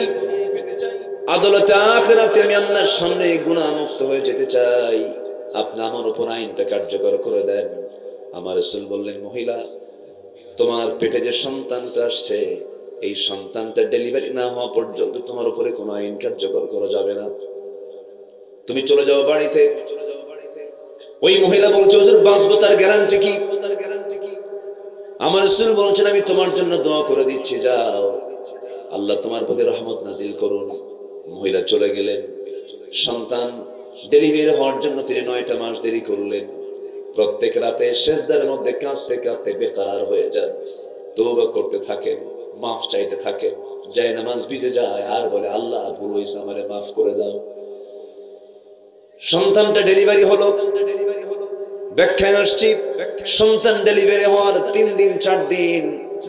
আদালতে আখিরাতে আমি আল্লাহর সামনে গুনাহ মুক্ত হয়ে যেতে চাই, আপনি আমার উপর আইনটা কার্যকর করে দেন। আমার রাসূল বললেন, মহিলা তোমার পেটে যে সন্তানটা আসছে, এই সন্তানটা ডেলিভারি না হওয়া পর্যন্ত তোমার উপরে কোনো আইন কার্যকর করা যাবে না, তুমি চলে যাও বাড়িতে। ওই মহিলা বলছে, হুজুর বাঁচবো তার গ্যারান্টি কি? আমার রাসূল বলছেন, আমি তোমার জন্য দোয়া করে দিচ্ছি, যাও, আল্লাহ তোমার প্রতি রহমত নাজিল করুন। মহিলা চলে গেলেন। সন্তান ডেলিভারি হওয়ার জন্য তিনি 9টা মাস দেরি করলেন। প্রত্যেক রাতে সেজদার মধ্যে কাঁদতে কাঁদতে বেকার হয়ে যান, তওবা করতে থাকেন, মাফ চাইতে থাকেন, যায় নামাজ ভিজে যায় আর বলে, আল্লাহ ভুল হয়েছে, আমারে মাফ করে দাও। সন্তানটা ডেলিভারি হলো। ব্যাখ্যায় আসছি, সন্তান ডেলিভারি হওয়ার 3 দিন 4 দিন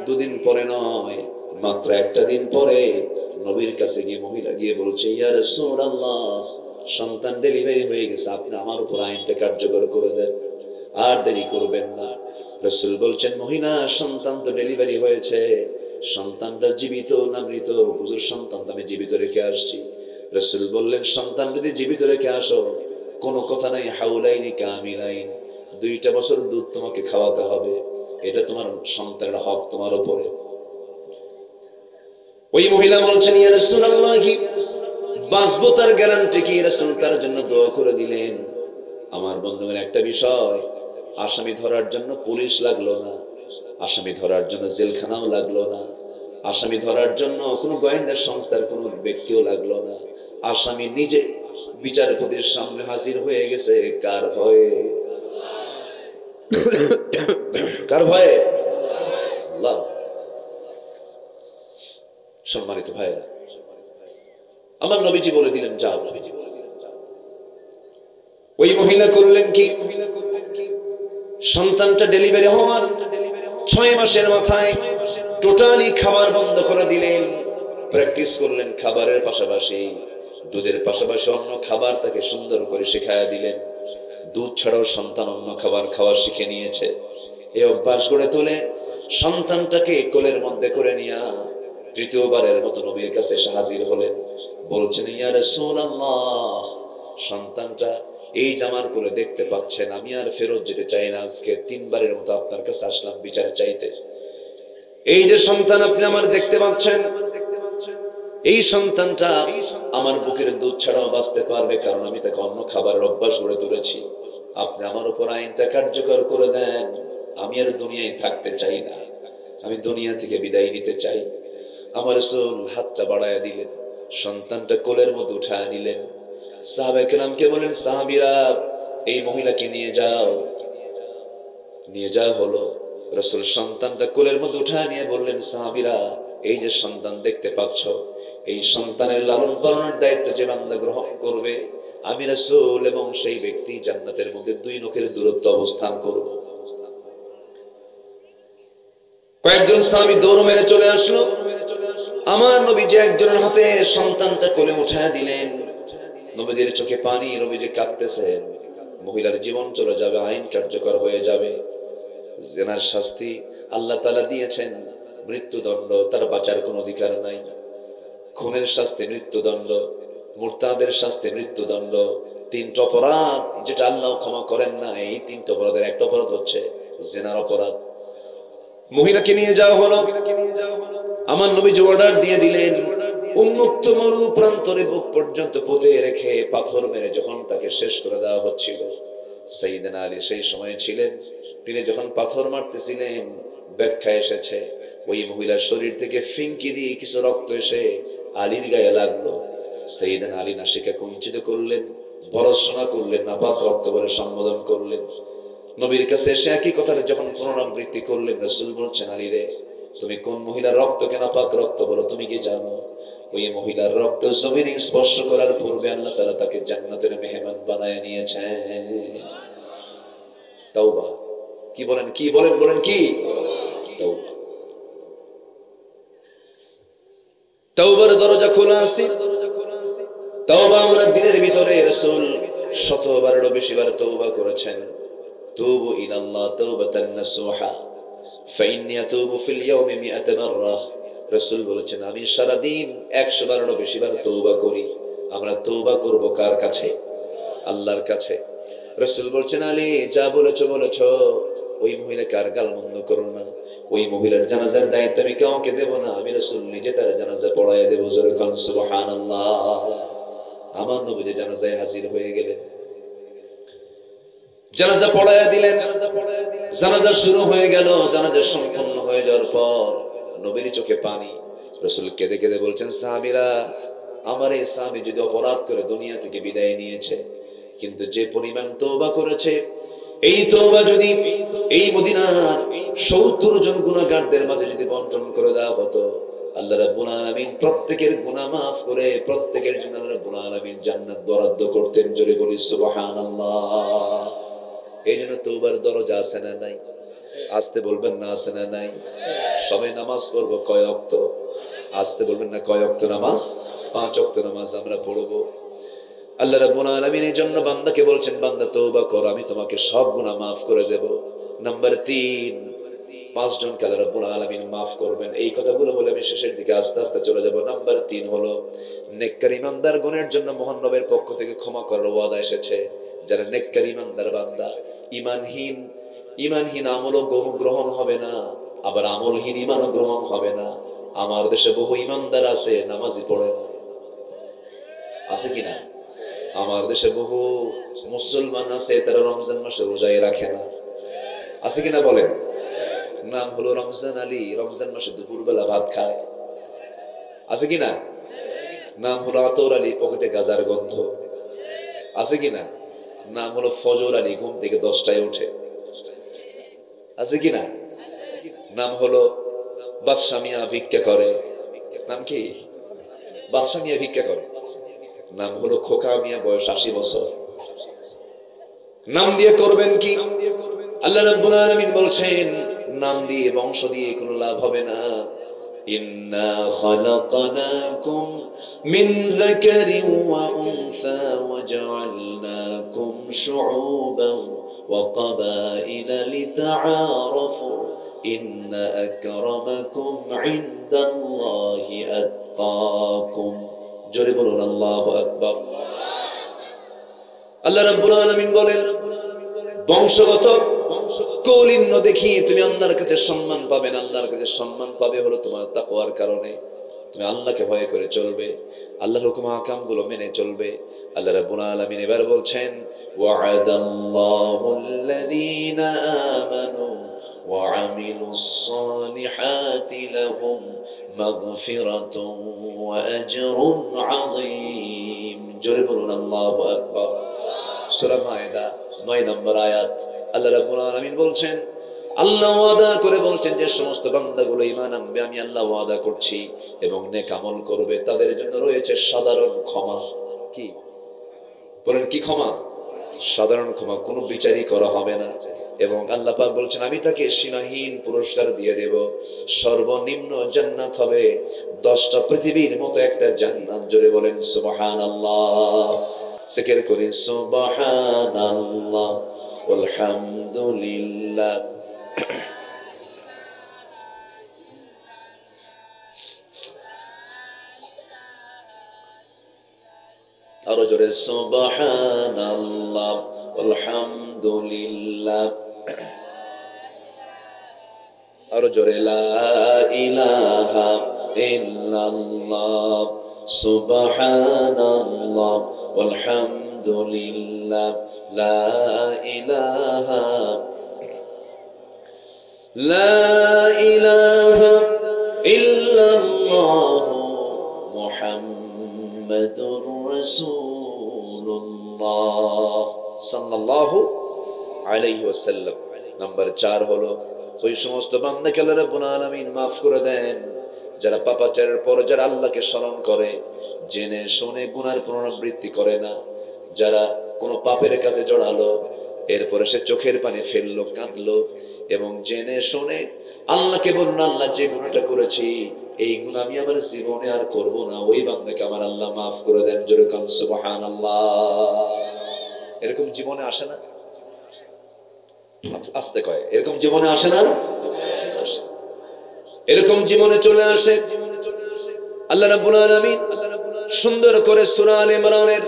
2 দিন পরে নয়, মাত্র একটা দিন পরে নবীর কাছে গিয়ে মহিলা গিয়ে বলছে, ইয়া রাসূলুল্লাহ, সন্তান ডেলিভারি হয়ে গেছে, আপনি আমার উপর আইনটা কার্যকর করে দেন, আর দেরি করবেন না। রাসূল বলছেন, মহিলা সন্তান তো ডেলিভারি হয়েছে, সন্তানটা জীবিত না মৃত? হুজুর সন্তান আমি জীবিত রেখে আসছি। রাসূল বললেন, সন্তান যদি জীবিত রেখে আসো, কোনো কথা নাই, হাউলাইনি কামিলাইন, 2টা বছর দুধ তোমাকে খাওয়াতে হবে, এটা তোমার সন্তানের হক তোমার উপরে। ওই মহিলা বলছেন, ইয়া রাসূলুল্লাহ, বাঁচবো তার গ্যারান্টি কি? রাসূল তার জন্য দোয়া করে দিলেন। আমার বন্ধুগণ, একটা বিষয়, আসামি ধরার জন্য পুলিশ লাগলো না, আসামি ধরার জন্য জেলখানাও লাগলো না, আসামি ধরার জন্য কোনো গোয়েন্দা সংস্থার কোনো ব্যক্তিও লাগলো না, আসামি নিজে বিচারপতির সামনে হাজির হয়ে গেছে। কার ভয়ে? কার ভয়ে? আল্লাহ। সম্মানিত ভাইরা, আমার নবীজি বলে দিলেন, যাও। ওই মহিলা করলেন কি? সন্তানটা ডেলিভারি হওয়ার 6 মাসের মাথায় টোটালি খাবার বন্ধ করে দিলেন। প্র্যাকটিস করলেন খাবারের পাশাপাশি, দুধের পাশাপাশি অন্য খাবার তাকে সুন্দর করে শেখায়া দিলেন। দুধ ছাড়াও সন্তান অন্য খাবার খাওয়া শিখে নিয়েছে। এই অভ্যাস গড়ে তোলে সন্তানটাকে কোলের মধ্যে করে নিয়ে 3য়বারের মতো নবীর কাছে এসে হাজির হলেন। বলছেন, ইয়া রাসূলুল্লাহ, সন্তানটা এই জামার কোলে দেখতে পাচ্ছেন, আমি আর ফেরত যেতে চাই না, আজকে 3বারের মতো আপনার কাছে আসলাম বিচার চাইতে। এই যে সন্তান আপনি আমার দেখতে পাচ্ছেন, এই সন্তানটা আমার বুকের দুধ ছাড়াও বাঁচতে পারবে, কারণ আমি তাকে অন্য খাবারের অভ্যাস গড়ে তুলেছি। আপনি আমার উপর আইনটা কার্যকর করে দেন, আমি আর দুনিয়ায় থাকতে চাই না, আমি দুনিয়া থেকে বিদায় নিতে চাই। আমার রাসূল হাতটা বাড়ায়া দিলেন, সন্তানটা কোলের মধ্যে উঠায় নিলেন। সাহাবায়ে কেরামকে বলেন, সাহাবীরা এই মহিলাকে নিয়ে যাও। নিয়ে যাওয়া হলো। রাসূল সন্তানটা কোলের মধ্যে উঠায় নিয়ে বললেন, সাহাবীরা এই যে সন্তান দেখতে পাচ্ছ, এই সন্তানের লালন পালনের দায়িত্ব যে বান্দা গ্রহণ করবে, আমি রাসূল এবং সেই ব্যক্তি জান্নাতের মধ্যে 2 নখের দূরত্ব অবস্থান করব। কয়েকজন সাহাবী দৌড় মেরে চলে আসলো। আমার নবীজি একজনের হাতে সন্তানটা কোলে উঠায় দিলেন। নবীজির চোখে পানি, নবীজি কাঁদতেছেন। মহিলার জীবন চলে যাবে, আইন কার্যকর হয়ে যাবে। জিনার শাস্তি আল্লাহ তাআলা দিয়েছেন মৃত্যুদণ্ড, তার বাঁচার কোনো অধিকার নাই। খুনের শাস্তি মৃত্যুদণ্ড, মুরতাদের শাস্তি মৃত্যুদণ্ড। 3টা অপরাধ যেটা আল্লাহ ক্ষমা করেন না, এই 3টা অপরাধের একটা অপরাধ হচ্ছে জিনার অপরাধ। মহিলাকে নিয়ে যাওয়া হলো। আমার নবীজি অর্ডার দিয়ে দিলেন, উন্মুক্ত মরু প্রান্তরে বুক পর্যন্ত পুঁতে রেখে পাথর মেরে যখন তাকে শেষ করে দেওয়া হচ্ছিল, সাইয়েদনা আলী সেই সময় ছিলেন। তিনি যখন পাথর মারতেছিলেন, ব্যাখ্যা এসেছে ওই মহিলার শরীর থেকে ফিঙ্কি দিয়ে কিছু রক্ত এসে আলীর গায়ে লাগলো। সাইয়েদনা আলী নাসিকা কুঞ্চিত করলেন, ভর্ৎসনা করলেন, নাপাক রক্ত বলে সম্বোধন করলেন। নবীর কাছে এসে একই কথাটা যখন পুনরাবৃত্তি করলেন, রাসূল বলছেন, আলী রে, তুমি কোন মহিলার রক্তকে নাপাক রক্ত বলো, তুমি কি জানো? ওই মহিলার রক্ত জমিনে স্পর্শ করার পূর্বে আল্লাহ তাআলা তাকে জান্নাতের মেহমান বানায় নিয়েছেন। তাওবা। কি বলেন, কি বলেন, বলেন কি? তাওবার দরজা খোলা আছে। তাওবা আমরা দিনের ভিতরে রাসূল শতবারেরও বেশিবার তওবা করেছেন। তুবু ইলাল্লাহ তাওবাতান নাসুহা ফাইন্নী আতুবু ফিল ইয়াওমি মিআত মাররা। রাসূল বলেছেন আমি সারা দিন 100 বারেরও বেশিবার তওবা করি। আমরা তওবা করব কার কাছে? আল্লাহর কাছে। রাসূল বলছেন আলী যা বলেছো বলেছো, ওই মহিলাকে আর গালমন্দ করো না। ওই মহিলার জানাজার দায়িত্ব আমি কাউকে দেব না, আমি রাসূল নিজে তার জানাজা পড়ায় দেব। জোরে কান সুবহানাল্লাহ। আমার নবী যে জানাজায় হাজির হয়ে গেলেন, জানাজা পড়ায় দিলেন, জানাজা শুরু হয়ে গেল। জানাজা সম্পন্ন হয়ে যাওয়ার পর নবীর চোখে পানি। রাসূল কেঁদে কেঁদে বলছেন সাহাবীরা, আমার এই সাহাবী যদি অপরাধ করে দুনিয়া থেকে বিদায় নিয়েছে, কিন্তু যে পরিমাণ তওবা করেছে, এই তওবা যদি এই মদিনার 70 জন গুনাহগারদের মাঝে যদি বন্টন করে দেওয়া হতো, আল্লাহ রাব্বুল আলামিন প্রত্যেকের গুনাহ maaf করে প্রত্যেকের জন্য আল্লাহ রাব্বুল আলামিন জান্নাত বরাদ্দ করতেন। জোরে বলি সুবহানাল্লাহ। এইজন্য তওবার দরজা আছে না নাই? আসতে বলবেন না আছে না নাই? সবাই নামাজ পড়ব কয় ওয়াক্ত? আসতে বলবেন না কয় ওয়াক্ত নামাজ? 5 ওয়াক্ত নামাজ আমরা পড়ব। আল্লাহ রাব্বুল আলামিন এই জন্য বান্দাকে বলছেন বান্দা তওবা কর, আমি তোমাকে সব গুনাহ maaf করে দেব। নাম্বার 3, 5 জনকে আল্লাহ রাব্বুল আলামিন maaf করবেন। এই কথাগুলো বলে আমি শেষের দিকে আস্তে আস্তে চলে যাব। নাম্বার 3 হলো নেককার ইমানদার গণের জন্য মহান রবের পক্ষ থেকে ক্ষমা করার ওয়াদা এসেছে। যারা নেককার ইমানদার বান্দা, ইমানহীন আমলও গ্রহণ হবে না, আবার আমলহীন ইমানও গ্রহণ হবে না। আমার দেশে বহু ইমানদার আছে নামাজই পড়ে না, আছে কিনা? আমার দেশে বহু মুসলমান আছে তারা রমজান মাসে রোজাই রাখে না, আছে কিনা বলেন? নাম হলো রমজান আলী, রমজান মাসে দুপুরবেলা ভাত খায়, আছে কিনা? নাম হলো আতর আলী, পকেটে গাজার গন্ধ, আছে কিনা? নাম হলো ফজর আলী, ঘুম থেকে 10টায় ওঠে, আছে কিনা? নাম হলো বাদশা মিয়া, ভিক্ষা করে। নাম কি? বাদশা মিয়া ভিক্ষা করে। নাম হলো খোকা মিয়া, বয়স 80 বছর। নাম দিয়ে করবেন কি? আল্লাহ রাব্বুল আলামিন বলছেন নাম দিয়ে বংশ দিয়ে কোনো লাভ হবে না। ইন্না খালাকনাকুম মিন যাকারিন ওয়া উনসা ওয়া জাআলনাকুম শুউবান ওয়া ক্বাবাইলা লিতাআরাফু ইন্না আকরামাকুম ইনদাল্লাহি আতকাকুম। জোরে বলুন আল্লাহু আকবার। আল্লাহ রাব্বুল আলামিন বলেন বংশগত কৌলিন্য দেখিয়ে তুমি আল্লাহর কাছে সম্মান পাবে না। আল্লাহর কাছে সম্মান পাবে হলো তোমার তাকওয়ার কারণে। তুমি আল্লাহকে ভয় করে চলবে, আল্লাহর হুকুম আহকাম গুলো মেনে চলবে। আল্লাহ রাব্বুল আলামিন এবার বলছেন ওয়া'আদাল্লাহুল্লাযীনা আমানু ওয়া আমিলুস সালিহাতি লাহুম মাগফিরাতুন ওয়া আজরুন আযীম। জোরে বলুন আল্লাহু আকবার। সূরা মায়েদা 9 নম্বর আয়াত। আল্লাহ রাব্বুল আলামিন বলছেন, আল্লাহ ওয়াদা করে বলছেন যে সমস্ত বান্দাগুলো ঈমান আনবে, আমি আল্লাহ ওয়াদা করছি এবং নেক আমল করবে, তাদের জন্য রয়েছে সাধারণ ক্ষমা। কি বলেন? কি ক্ষমা? সাধারণ ক্ষমা, কোনো বিচারই করা হবে না। এবং আল্লাহ পাক বলছেন আমি তাকে সীমাহীন পুরস্কার দিয়ে দেব। সর্বনিম্ন জান্নাত হবে 10টা পৃথিবীর মতো একটা জান্নাত। জোরে বলেন সুবহানাল্লাহ। জিকির করি সুবহানাল্লাহ আলহামদুলিল্লাহ। আরো জোরে সুবহানাল্লাহ আলহামদুলিল্লাহ। আরো জোরে লা ইলাহা ইল্লাল্লাহ সুবহানাল্লাহ আলহামদুলিল্লাহ লা ইলাহা ইল্লাল্লাহ মুহাম্মাদুর রাসূলুল্লাহ সাল্লাল্লাহু আলাইহি ওয়াসাল্লাম। নাম্বার 4 হলো ওই সমস্ত বান্দাকে আল্লাহ রাব্বুল আলামিন maaf করে দেন যারা পাপাচারের পর যারা আল্লাহকে স্মরণ করে, জেনে শুনে গুনার পুনরাবৃত্তি করে না, যারা কোনো পাপের কাছে জড়ালো এরপরে সে চোখের পানি ফেললো, কাঁদলো এবং জেনে শুনে আল্লাহকে বলল, আল্লাহ যে গুনাহটা করেছি এই গুনাহ আমি আমার জীবনে আর করব না। ওই বান্দাকে আমার আল্লাহ মাফ করে দেন। জোরে কান সুবহানাল্লাহ। এরকম জীবনে আসে না? আস্তে কয়, এরকম জীবনে আসে না? এরকম জীবনে চলে আসে। আল্লাহ রাব্বুল আলামিন সুন্দর করে সূরা আলে ইমরানের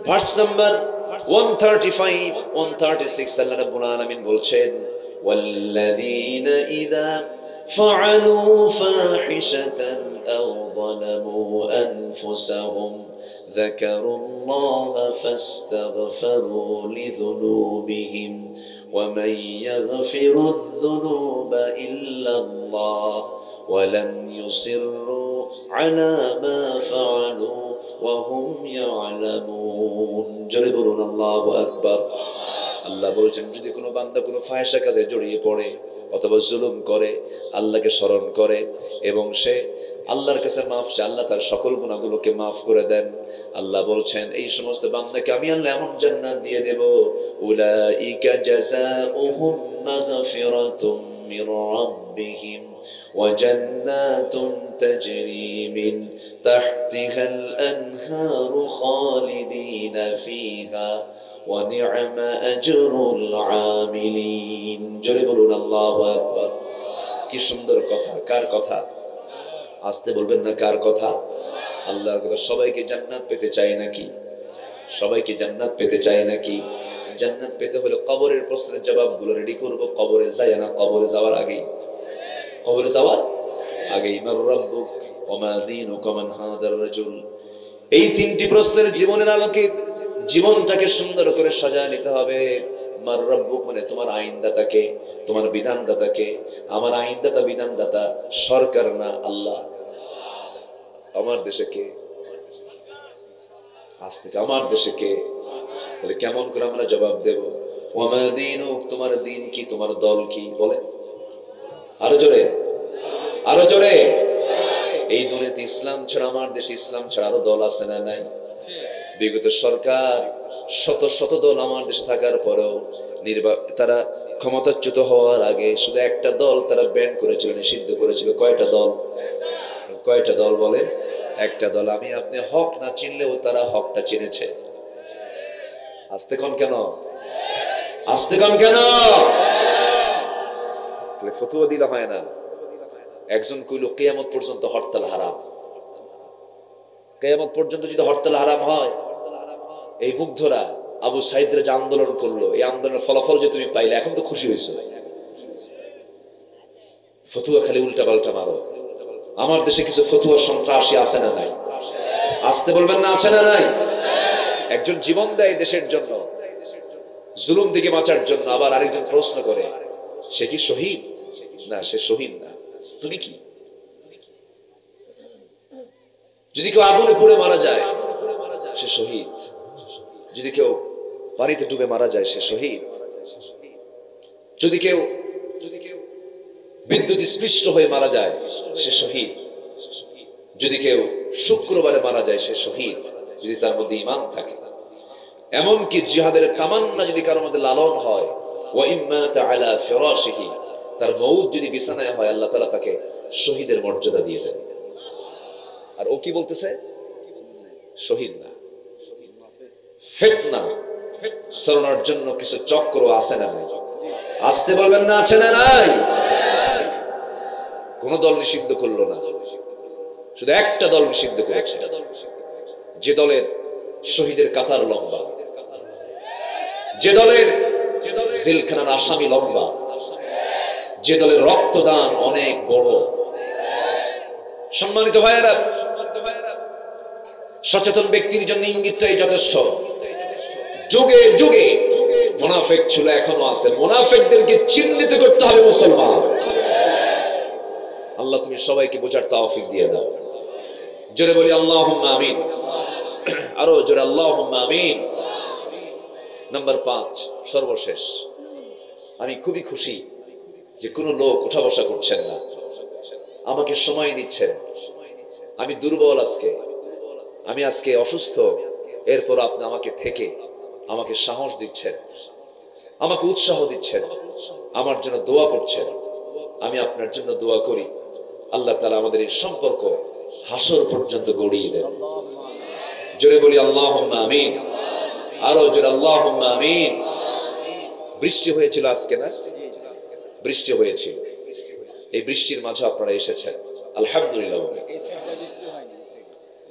ভার্স নাম্বার 135 136 আল্লাহ রাব্বুল আলামিন বলছেন, ওয়াল্লাযীনা ইযা ফাআলু ফাহিশাতান আও যালামু আনফুসাহুম যাকারুল্লাহা ফাস্তাগফিরু লিযুনুবিহিম ومن يغفر الذنوب إلا الله ولم يصروا على ما فعلوا وهم يعلمون جربون الله أكبر আল্লাহ বলছেন, যদি কোনো বান্দা কোনো ফাহিশা কাজে জড়িয়ে পড়ে অথবা জুলুম করে, আল্লাহকে স্মরণ করে এবং সে আল্লাহর কাছে মাফ চায়, আল্লাহ তার সকল গুনাহগুলোকে মাফ করে দেন। আল্লাহ বলছেন এই সমস্ত বান্দাকে আমি আল্লাহ এমন জান্নাত দিয়ে দেব, উলাইকা জাযাউহুম মাগফিরাতুম মির রাব্বিহিম ওয়া জান্নাতুন তাজরি মিন তাহতিহাল আনহারু খালিদিনা ফিহা ওয়া নি'মা আজরুল আমিলিন। জোরে বলুন আল্লাহু আকবার। কি সুন্দর কথা! কার কথা? আসতে বলবেন না, কার কথা? আল্লাহর কথা। সবাইকে জান্নাত পেতে চায় নাকি? সবাইকে জান্নাত পেতে চায় নাকি? জান্নাত পেতে হলে কবরের প্রশ্নের জবাবগুলো রেডি করব। কবরে যায় না, কবরে যাওয়ার আগেই, কবরে যাওয়ার আগেই। মার রাব্বুক ওয়া মা দীনুকা মান হাদার রাজুল, এই তিনটি প্রশ্নের জীবনের আলোকে জীবনটাকে সুন্দর করে সাজায় নিতে হবে। মার রাব্বুক মানে তোমার আইনদাতাকে, তোমার বিধানদাতাকে। আমার আইনদাতা বিধানদাতা সরকার না, আল্লাহ। আমার দেশে কে? আজ থেকে আমার দেশে কে? তাহলে কেমন করে আমরা জবাব দেব? ওয়া মা দীনুক, তোমার দিন কি, তোমার দল কি? বলে আরো জোরে, আরো জোরে। এই দুনিয়াতে ইসলাম ছাড়া, আমার দেশে ইসলাম ছাড়া আরো দল আছে না নাই? বিগত সরকার শত শত দল আমার দেশে থাকার পরেও তারা ক্ষমতাচ্যুত হওয়ার আগে শুধু একটা দল তারা ব্যান করেছিল, নিষিদ্ধ করেছিল। কয়টা দল? কয়টা দল বলেন? একটা দল। আমি আপনি হক না চিনলেও তারা হকটা চিনেছে। আস্তে কোন কেন? আস্তে কোন কেন? ফতুয়া দিলে হয় না। একজন কইল কিয়ামত পর্যন্ত হরতাল হারাম। কিয়ামত পর্যন্ত যদি হরতাল হারাম হয়, এই মুগ্ধরা আবু সাইদরা যে আন্দোলন করলো, এই আন্দোলনের ফলাফল যে তুমি পাইলে, এখন তো খুশি হয়েছো। ফতুয়া খালি উল্টা পাল্টা মারো। আমার দেশে কিছু ফতুয়া সন্ত্রাসী আছে না নাই? আসতে বলবেন না, আছে না নাই? একজন জীবন দেয় দেশের জন্য, জুলুম থেকে বাঁচার জন্য। আবার আরেকজন প্রশ্ন করে, সে কি শহীদ? না, সে শহীদ না। তুমি কি? যদি কেউ আগুনে পুড়ে মারা যায়, সে শহীদ। যদি কেউ পানিতে ডুবে মারা যায়, সে শহীদ। যদি কেউ বিদ্যুৎ স্পৃষ্ট হয়ে মারা যায়, সে শহীদ। যদি কেউ শুক্রবারে মারা যায়, সে শহীদ, যদি তার মধ্যে ঈমান থাকে। এমনকি জিহাদের তামান্না যদি কারোর মধ্যে লালন হয়, ওয়া ইম্মাতা আলা ফিরাশিহি, তার মউত যদি বিছানায় হয়, আল্লাহ তাআলা তাকে শহীদের মর্যাদা দিয়ে দেন। আর ও কি বলতেছে? শহীদ না। ফিতনা সরানোর জন্য কিছু চক্র আছে না নাই? আসতে বলবেন না, আছে না নাই? কোন দল নিষিদ্ধ করলো না, শুধু একটা দল নিষিদ্ধ করেছে, যে দলের শহীদের কাতার লম্বা, যে দলের জেলখানার আসামি লম্বা, যে দলের রক্তদান অনেক বড়। সম্মানিত ভাইয়েরা, সচেতন ব্যক্তির জন্য ইঙ্গিতটাই যথেষ্ট। যুগে যুগে মুনাফিক ছিল, এখনো আছে। মুনাফিকদেরকে চিহ্নিত করতে হবে মুসলমান। আল্লাহ তুমি সবাইকে বোঝার তৌফিক দিয়ে দাও। জোরে বলি আল্লাহুম্মা আমিন। আরো জোরে আল্লাহুম্মা আমিন। নাম্বার 5, সর্বশেষ। আমি খুবই খুশি যে কোনো লোক উঠা বসা করছেন না, আমাকে সময় দিচ্ছেন। আমি দুর্বল, আমি আজকে অসুস্থ, এরপর আপনি আমাকে সাহস দিচ্ছেন। আমাকে উৎসাহ দিচ্ছেন, আমার জন্য দোয়া করছেন, আমি আপনার জন্য দোয়া করি আল্লাহ তাআলা আমাদের এই সম্পর্ক হাসর পর্যন্ত গড়িয়ে দেন। জোরে বলি আল্লাহুম্মা আমিন, আরো জোরে আল্লাহুম্মা আমিন। বৃষ্টি হয়েছিল আজকে না? বৃষ্টি হয়েছিল, এই বৃষ্টির মাঝে আপনারা এসেছেন, আলহামদুলিল্লাহ।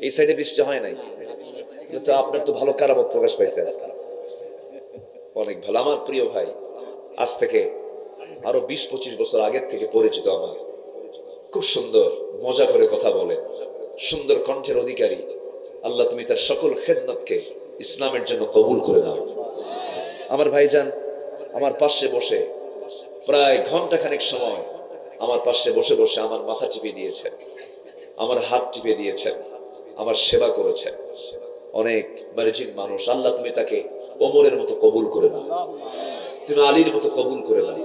এই সাইডে বৃষ্টি হয় নাই, কিন্তু আপনার তো ভালো কারামত প্রকাশ পাইছে আজকে, অনেক ভালো। আমার প্রিয় ভাই, আজ থেকে আরো 20-25 বছর আগের থেকে পরিচিত, আমার খুব সুন্দর মজা করে কথা বলে, সুন্দর কণ্ঠের অধিকারী। আল্লাহ তুমি তার সকল খেদমতকে ইসলামের জন্য কবুল করে নাও। আমার ভাইজান আমার পাশে বসে প্রায় ঘন্টাখানেক সময় আমার পাশে বসে বসে আমার মাথা টিপে দিয়েছেন, আমার হাত টিপে দিয়েছেন, আমার সেবা করেছেন। অনেক মার্জিন মানুষ, আল্লাহ তুমি তাকে ওমরের মতো কবুল করে নাও, তুমি আলীর মতো কবুল করে নাও।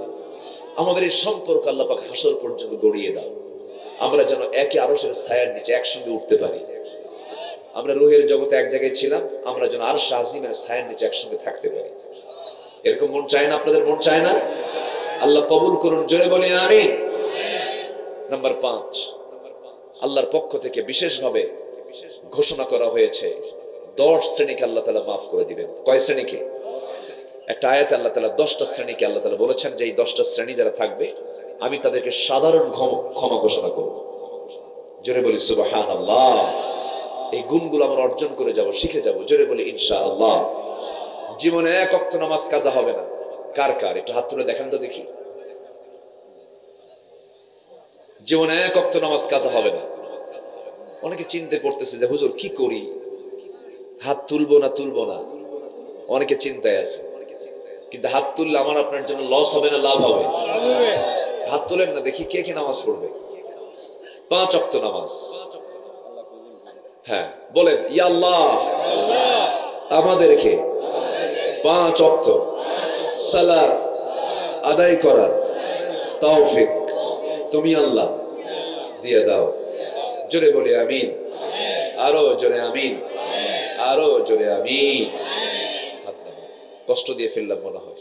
আমাদের এই সম্পর্ক আল্লাহ পাক হাসর পর্যন্ত গড়িয়ে দাও, আমরা যেন একে আরশের ছায়ার নিচে একসঙ্গে উঠতে পারি। আমরা রুহের জগতে এক জায়গায় ছিলাম, আমরা যেন আরশ আজিমের ছায়ার নিচে একসঙ্গে থাকতে পারি। এরকম মন চায় না? আপনাদের মন চায় না? আল্লাহ কবুল করুন, জোরে বলি আমিন। নাম্বার 5, আল্লাহর পক্ষ থেকে বিশেষভাবে ঘোষণা করা হয়েছে 10 শ্রেণীকে আল্লাহ তাআলা মাফ করে দিবেন। কয় শ্রেণীকে? একটা আয়াতে আল্লাহ তাআলা 10টা শ্রেণীকে আল্লাহ তাআলা বলেছেন যে এই 10টা শ্রেণী যারা থাকবে আমি তাদেরকে সাধারণ ক্ষমা ঘোষণা করব। জোরে বলি সুবহানাল্লাহ। এই গুণগুলো আমরা অর্জন করে যাব, শিখে যাব। জোরে বলি ইনশাআল্লাহ। জীবনে এক ওয়াক্ত নামাজ কাজা হবে না। কার কার একটু হাত তুলে দেখান তো দেখি। জীবনে এক ওয়াক্ত নামাজ কাজা হবে না। অনেকে চিন্তা করতেছে যে হুজুর কি করি, হাত তুলবো না। অনেকে চিন্তায় আছে, কিন্তু হাত তুললে আমার আপনার জন্য লস হবে না লাভ হবে? হাত তুলেন না দেখি, কে কে নামাজ পড়বে? 5 ওয়াক্ত নামাজ। হ্যাঁ বলেন, ইয়া আল্লাহ আমাদেরকে 5 ওয়াক্ত সালাত আদায় করার তৌফিক তুমি আল্লাহ দিয়ে দাও। জোরে বলি আমিন, আরো জোরে আমিন, আরো জোরে আমিন। কষ্ট দিয়ে ফেললাম মনে হয়,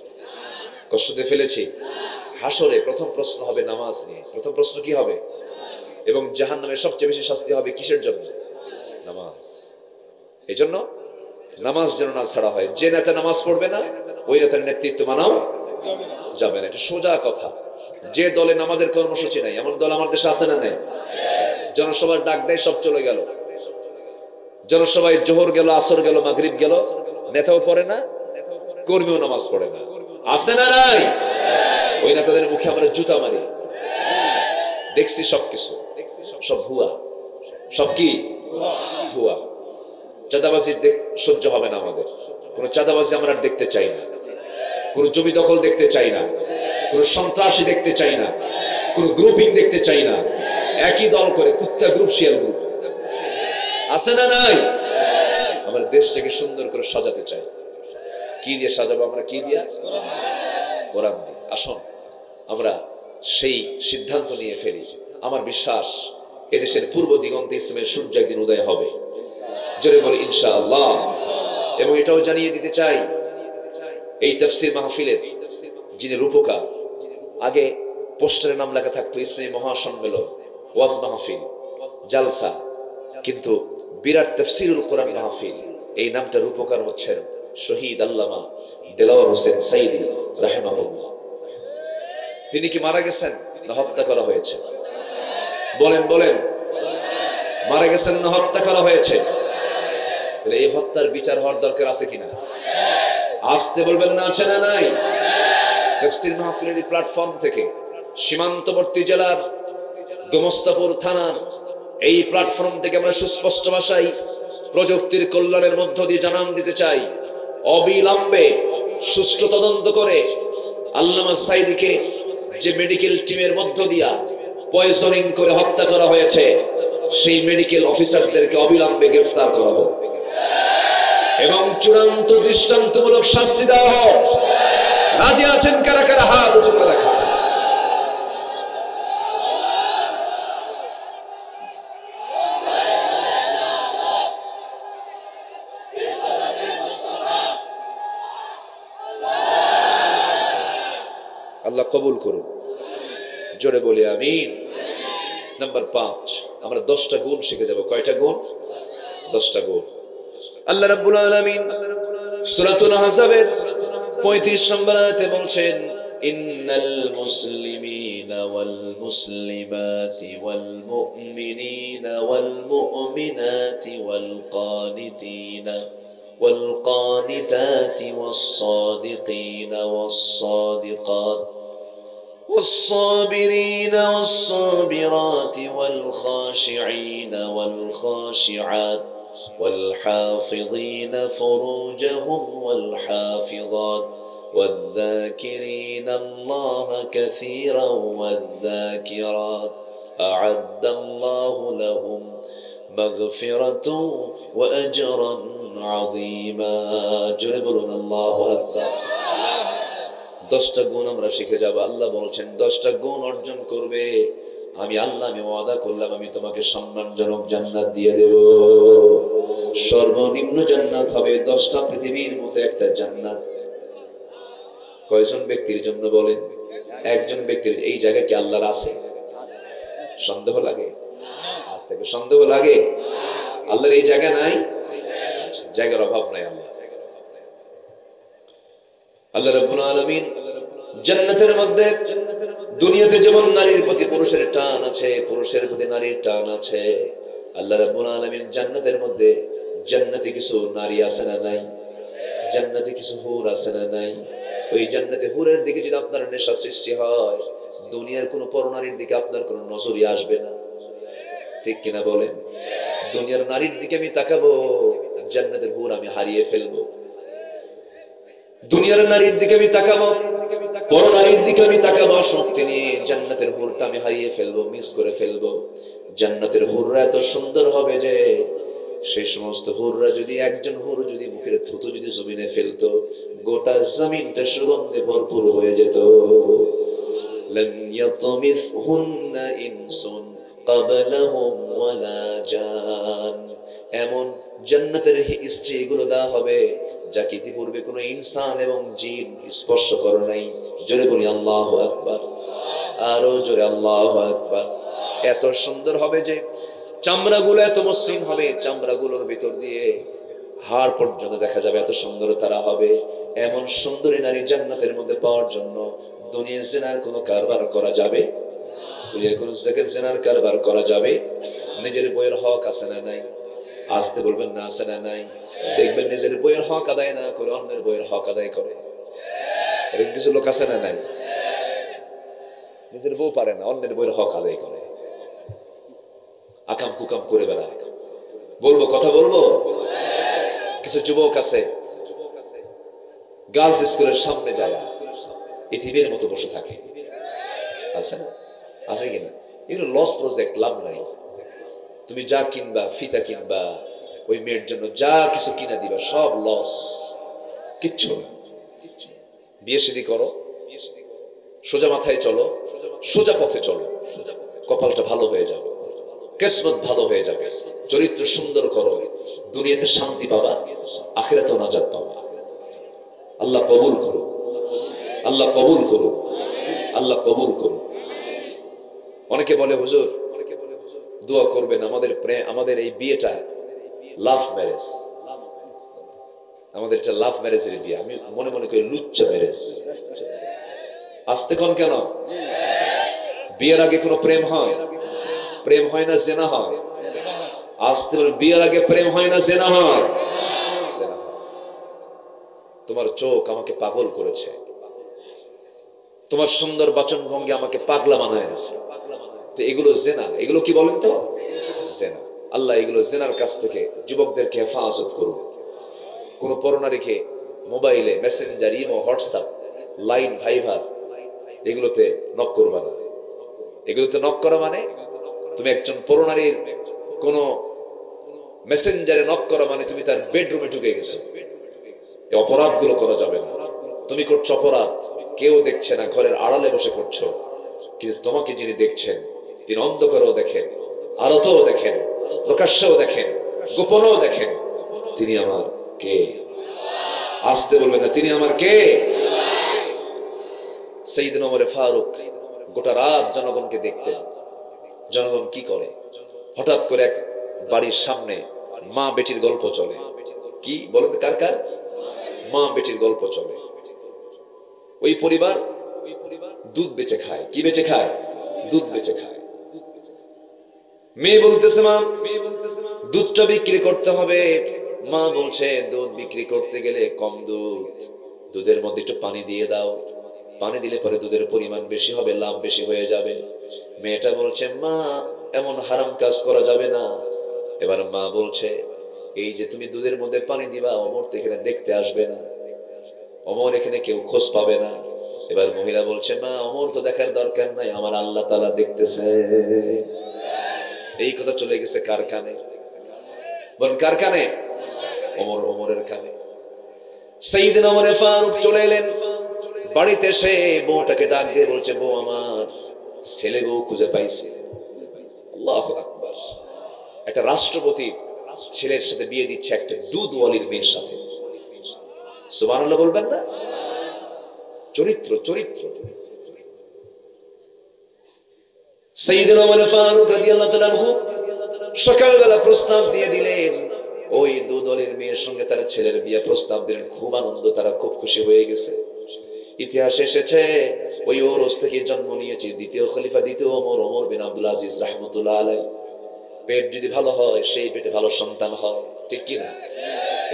কষ্ট দিয়ে ফেলেছি। হাসরে প্রথম প্রশ্ন হবে নামাজ নিয়ে। প্রথম প্রশ্ন কি হবে? এবং জাহান্নামে সবচেয়ে বেশি শাস্তি হবে কিসের জন্য? নামাজ। এই জন্য নামাজ যেন না ছাড়া হয়। যে নেতা নামাজ পড়বে না ওই নেতার নেতৃত্ব মানাও যাবে না, এটা সোজা কথা। যে দলে নামাজের কর্মসূচি নাই, এমন দল আমার দেশে আছে না? নাই। জনসভার ডাক দেয়, সব চলে গেল। জনসভায় জোহর গেল, আসর গেল, মাগরিব গেল, নেতাও পড়ে না, কর্মীও নামাজ পড়ে না। আছে না নাই? ওই নেতাদের মুখে আমরা জুতা মারি। দেখছি সবকিছু, সব ভুয়া। সব কি ভুয়া? চাঁদাবাজি সহ্য হবে না আমাদের। কোন চাঁদাবাজি আমরা দেখতে চাই না, কোন জমি দখল দেখতে চাই না, কোন সন্ত্রাসী দেখতে চাই না, কোন গ্রুপিং দেখতে চাই না। একই দল করে কুত্তা গ্রুপ, শিয়াল গ্রুপ। আছে না নাই? আমরা দেশটাকে সুন্দর করে সাজাতে চাই। কি দিয়ে সাজাবো আমরা? কি দিয়া? কোরআন দিয়ে। আসুন আমরা সেই সিদ্ধান্ত নিয়ে ফেলি। আমার বিশ্বাস এদেশের পূর্ব দিগন্তে ইসলামের সূর্য একদিন উদয় হবে। জোরে বলি ইনশাআল্লাহ। এবং এটাও জানিয়ে দিতে চাই, এই তাফসীর মাহফিলের যিনি রূপকার, আগে পোস্টারে নাম লেখা থাকতো ইসলামী মহাসম্মেলন, ওয়াজ মাহফিল, জালসা, কিন্তু বিরাট তাফসীরুল কোরআন মাহফিল, এই নামটা রূপকার হচ্ছেন শহীদ আল্লামা দেলাওয়ার হোসেন সাইদি রাহিমাহুল্লাহ। তিনি কি মারা গেছেন না হত্যা করা হয়েছে? বলেন বলেন, মারা গেছেন না হত্যা করা হয়েছে? তাহলে এই হত্যার বিচার হওয়ার দরকার আছে কিনা? আসতে বলবেন না, আছে না নাই? তাফসীর মাহফিলের প্ল্যাটফর্ম থেকে সীমান্তবর্তী জেলার গোমস্তাপুর থানার এই প্ল্যাটফর্ম থেকে আমরা সুস্পষ্ট ভাষায় প্রযুক্তির কল্যাণের মধ্য দিয়ে জানান দিতে চাই, অবিলম্বে সুষ্ঠু তদন্ত করে আল্লামা সাইদিকে যে মেডিকেল টিমের মধ্য দিয়া পয়জনিং করে হত্যা করা হয়েছে, সেই মেডিকেল অফিসারদেরকে অবিলম্বে গ্রেফতার করা হোক এবং চূড়ান্ত দৃষ্টান্তমূলক শাস্তি দেওয়া হোক। রাজি আছেন কারা কারা? হাত উঁচু করে দেখা। আল্লাহ কবুল করুন, জোরে বলি আমিন। নাম্বার 5, আমরা 10টা গুণ শিখে যাব। কয়টা গুণ? 10টা গুণ। আল্লাহ রাব্বুল আলামিন সূরাতুল আহজাবের 35 নম্বর আয়াতে বলছেন, ইন্নাল মুসলিমিনা ওয়াল মুসলিমাতি ওয়াল মুমিনিনা ওয়াল মুমিনাতি ওয়াল কানিতিনা ওয়াল কানিতাতি ওয়াস সাদিকিনা ওয়াস সাদিকাত والصابرين والصابرات والخاشعين والخاشعات والحافظين فروجهم والحافظات والذاكرين الله كثيرا والذاكرات أعد الله لهم مغفرة وأجرا عظيما جربنا الله أكبر 10টা গুণ আমরা শিখে যাব। আল্লাহ বলছেন 10টা গুণ অর্জন করবে, আমি আল্লাহ আমি ওয়াদা করলাম আমি তোমাকে সম্মানজনক জান্নাত দিয়ে দেব। সর্বনিম্ন জান্নাত হবে 10টা পৃথিবীর মতো একটা জান্নাত। কয়জন ব্যক্তির জন্য বলেন? একজন ব্যক্তির। এই জায়গা কি আল্লাহর আছে? সন্দেহ লাগে? আজ থেকে সন্দেহ লাগে? আল্লাহর এই জায়গা নাই? আচ্ছা, জায়গার অভাব নাই। আল্লাহ রাব্বুল আলামিন জান্নাতের মধ্যে, দুনিয়াতে যেমন নারীর প্রতি পুরুষের টান আছে, পুরুষের প্রতি নারীর টান আছে, আল্লাহ রাব্বুল আলামিন জান্নাতের মধ্যে জান্নাতে কিছু নারী আছে না নাই? জান্নাতে কিছু হুর আছে না নাই? ওই জান্নাতে হুরের দিকে যদি আপনার নেশা সৃষ্টি হয়, দুনিয়ার কোনো পরনারীর দিকে আপনার কোনো নজরই আসবে না। ঠিক কিনা বলেন? দুনিয়ার নারীর দিকে আমি তাকাবো, জান্নাতের হুর আমি হারিয়ে ফেলবো। দুনিয়ার নারীর দিকে আমি তাকাবো, পরনারীর দিকে আমি তাকাবো, শক্তি নিয়ে জান্নাতের হুরটা আমি হারিয়ে ফেলবো, মিস করে ফেলবো। জান্নাতের হুররা এত সুন্দর হবে যে সেই সমস্ত হুররা যদি, একজন হুর যদি মুখের থুতু যদি জমিনে ফেলতো, গোটা জমিনটা সুগন্ধে ভরপুর হয়ে যেত। লাম ইয়াতমিসহুন্না ইনসুন ক্বাবলাহুম ওয়ালা জান। এমন জান্নাতের স্ত্রীগুলো দেওয়া হবে যাকে ইতিপূর্বে কোনো ইনসান এবং জিন স্পর্শ করে নাই। জোরে বলি আল্লাহু আকবার, আরো জোরে আল্লাহু আকবার। এত সুন্দর হবে যে চামড়াগুলো এত মসৃণ হবে, চামড়াগুলোর ভিতর দিয়ে হাড় পর্যন্ত দেখা যাবে, এত সুন্দর তারা হবে। এমন সুন্দরী নারী জান্নাতের মধ্যে পাওয়ার জন্য দুনিয়ার জিনার কোনো কারবার করা যাবে? দুনিয়ার কোনো জিনার কারবার করা যাবে? নিজের বইয়ের হক আছে না নাই? আসতে বলবেন না আছে না নাই? দেখবেন নিজের বইয়ের হক আদায় না করে অন্যের বইয়ের হক আদায় করে। এরকম কিছু লোক আছে না নাই? নিজের বউ পারে না, অন্যের বইয়ের হক আদায় করে, আকাম কুকাম করে বেড়ায়। বলবো, কথা বলবো। কিছু যুবক আছে গার্লস স্কুলের সামনে যায় ইথিবের মতো বসে থাকে, আছে না? আছে কিনা? এগুলো লস প্রজেক্ট, লাভ নাই। তুমি যা কিনবা, ফিতা কিনবা, ওই মেয়ের জন্য যা কিছু কিনা দিবা, সব লস, কিচ্ছু না। বিয়ে শাদী করো, সোজা মাথায় চলো, সোজা পথে চলো, কপালটা ভালো হয়ে যাবে, কিসমত ভালো হয়ে যাবে, চরিত্র সুন্দর করো, দুনিয়াতে শান্তি পাবা, আখিরাতেও নাজাত পাবা। আল্লাহ কবুল করো, আল্লাহ কবুল করো, আল্লাহ কবুল করো। অনেকে বলে হুজুর দোয়া করবেন আমাদের এই বিয়েটা লাভ ম্যারেজ, আমাদের এটা লাভ ম্যারেজের বিয়ে। আমি মনে মনে করি লুচ্চা ম্যারেজ। আসতে কোন কেন? বিয়ের আগে কোনো প্রেম হয়? প্রেম হয় না জেনা হয়? আসতে বলে বিয়ের আগে প্রেম হয় না জেনা হয়? তোমার চোখ আমাকে পাগল করেছে, তোমার সুন্দর বাচন ভঙ্গি আমাকে পাগলা বানায় দিয়েছে, তো এগুলো জেনা। এগুলো কি বলেন তো? জেনা। আল্লাহ এগুলো জেনার কাছ থেকে যুবকদেরকে হেফাজত করুন। কোন পরনারীকে মোবাইলে, মেসেঞ্জার, ইমো, হোয়াটসঅ্যাপ, লাইন, ভাইভার এগুলোতে নক করবা না। এগুলোতে নক করা মানে তুমি একজন পরনারীর কোন মেসেঞ্জারে নক করা মানে তুমি তার বেডরুমে ঢুকে গেছো। এই অপরাধগুলো করা যাবে না। তুমি করছো অপরাধ, কেউ দেখছে না, ঘরের আড়ালে বসে করছো, কিন্তু তোমাকে যিনি দেখছেন তিনি অন্ধকারেও দেখেন, আলোতেও দেখেন, প্রকাশ্যেও দেখেন, গোপনেও দেখেন। তিনি আমার কে? আসতে বলবেন না, তিনি আমার কে? সাইয়েদনা ওমর ফারুক গোটা রাত জনগণকে দেখতেন, জনগণ কি করে। হঠাৎ করে এক বাড়ির সামনে মা বেটির গল্প চলে। কি বলেন, কার কার? মা বেটির গল্প চলে। ওই পরিবার দুধ বেচে খায়। কি বেচে খায়? দুধ বেচে খায়। মেয়ে বলতেছে, মা দুধটা বিক্রি করতে হবে। মা বলছে, দুধ বিক্রি করতে গেলে কম দুধ, দুধের মধ্যে একটু পানি দিয়ে দাও, পানি দিলে পরে দুধের পরিমাণ বেশি হবে, লাভ বেশি হয়ে যাবে। মেয়েটা বলছে, মা এমন হারাম কাজ করা যাবে না। এবার মা বলছে, এই যে তুমি দুধের মধ্যে পানি দিবা, ওমর তো এখানে দেখতে আসবে না, ওমর এখানে কেউ খোঁজ পাবে না। এবার মহিলা বলছে, মা ওমর তো দেখার দরকার নাই, আমার আল্লাহ তাআলা দেখতেছে। এই কথা চলে গেছে কার কানে? বল কার কানে? ওমরের কানে। সাইয়েদনা ওমর ফারুক চলে এলেন। বাড়িতে এসে বউটাকে ডাক দিয়ে বলছে, বউ আমার ছেলে বউ খুঁজে পাইছে। আল্লাহু আকবার। একটা রাষ্ট্রপতির ছেলের সাথে বিয়ে দিচ্ছে একটা দুধওয়ালির মেয়ের সাথে। সুবহানাল্লাহ বলবেন না? চরিত্র চরিত্র। সাইয়েদনা ওমর ফারুক রাদিয়াল্লাহু তাআলা আনহু সকালবেলা প্রস্তাব দিয়ে দিলেন, ওই দুধওয়ালির মেয়ের সঙ্গে তার ছেলের বিয়ে প্রস্তাব দিলেন। খুব আনন্দ, তারা খুব খুশি হয়ে গেছে। ইতিহাসে এসেছে ওই ওরস থেকে জন্ম নিয়েছে দ্বিতীয় খলিফা, দ্বিতীয় ওমর, ওমর বিন আব্দুল আজিজ রাহমাতুল্লাহ আলাইহি। পেট যদি ভালো হয়, সেই পেটে ভালো সন্তান হয়, ঠিক কি না?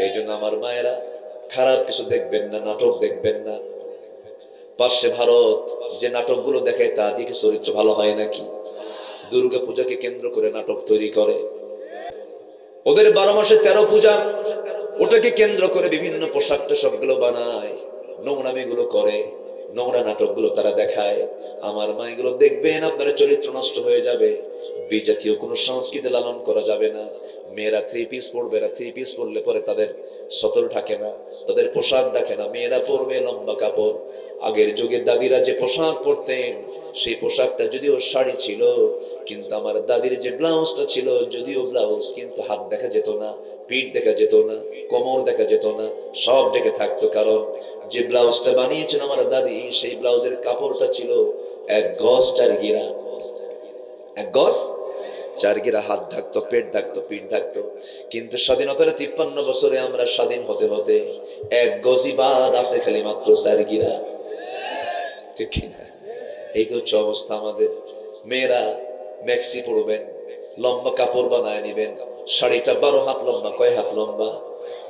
এই জন্য আমার মায়েরা খারাপ কিছু দেখবেন না, নাটক দেখবেন না। পাশে ভারত যে নাটকগুলো দেখে তা দিয়ে কি চরিত্র ভালো হয় নাকি? দুর্গা পূজাকে কেন্দ্র করে নাটক তৈরি করে, ওদের 12 মাসে 13 পূজা, ওটাকে কেন্দ্র করে বিভিন্ন পোশাক টোশাক গুলো বানায়, নোংরামি গুলো করে, নোংরা নাটকগুলো তারা দেখায়। আমার মা এগুলো দেখবেন, আপনার চরিত্র নষ্ট হয়ে যাবে। বিজাতীয় কোনো সংস্কৃতি লালন করা যাবে না। মেয়েরা 3 পিস পরবে না, 3 পিস পরলে পরে তাদের সতর ঢাকে না, তাদের পোশাক ঢাকে না। মেয়েরা পরবে লম্বা কাপড়। আগের যুগে দাদিরা যে পোশাক পরতেন, সেই পোশাকটা যদিও শাড়ি ছিল, কিন্তু আমার দাদির যে ব্লাউজটা ছিল, যদিও ব্লাউজ, কিন্তু হাত দেখা যেত না, পিঠ দেখা যেত না, কোমর দেখা যেত না, সব ঢেকে থাকতো। কারণ যে ব্লাউজটা বানিয়েছেন আমার দাদি, সেই ব্লাউজের কাপড়টা ছিল 1 গজ 4 গিরা। 1 গজ 4 গিরা হাত ঢাকতো, পেট ঢাকতো, পিঠ ঢাকতো। কিন্তু স্বাধীনতার 53 বছরে আমরা স্বাধীন হতে হতে 1 গজই বাদ আছে, খালি মাত্র 4 গিরা, ঠিক কিনা? এই তো হচ্ছে অবস্থা আমাদের। মেয়েরা ম্যাক্সি পরবেন, লম্বা কাপড় বানায় নিবেন। শাড়িটা 12 হাত লম্বা। কয় হাত লম্বা?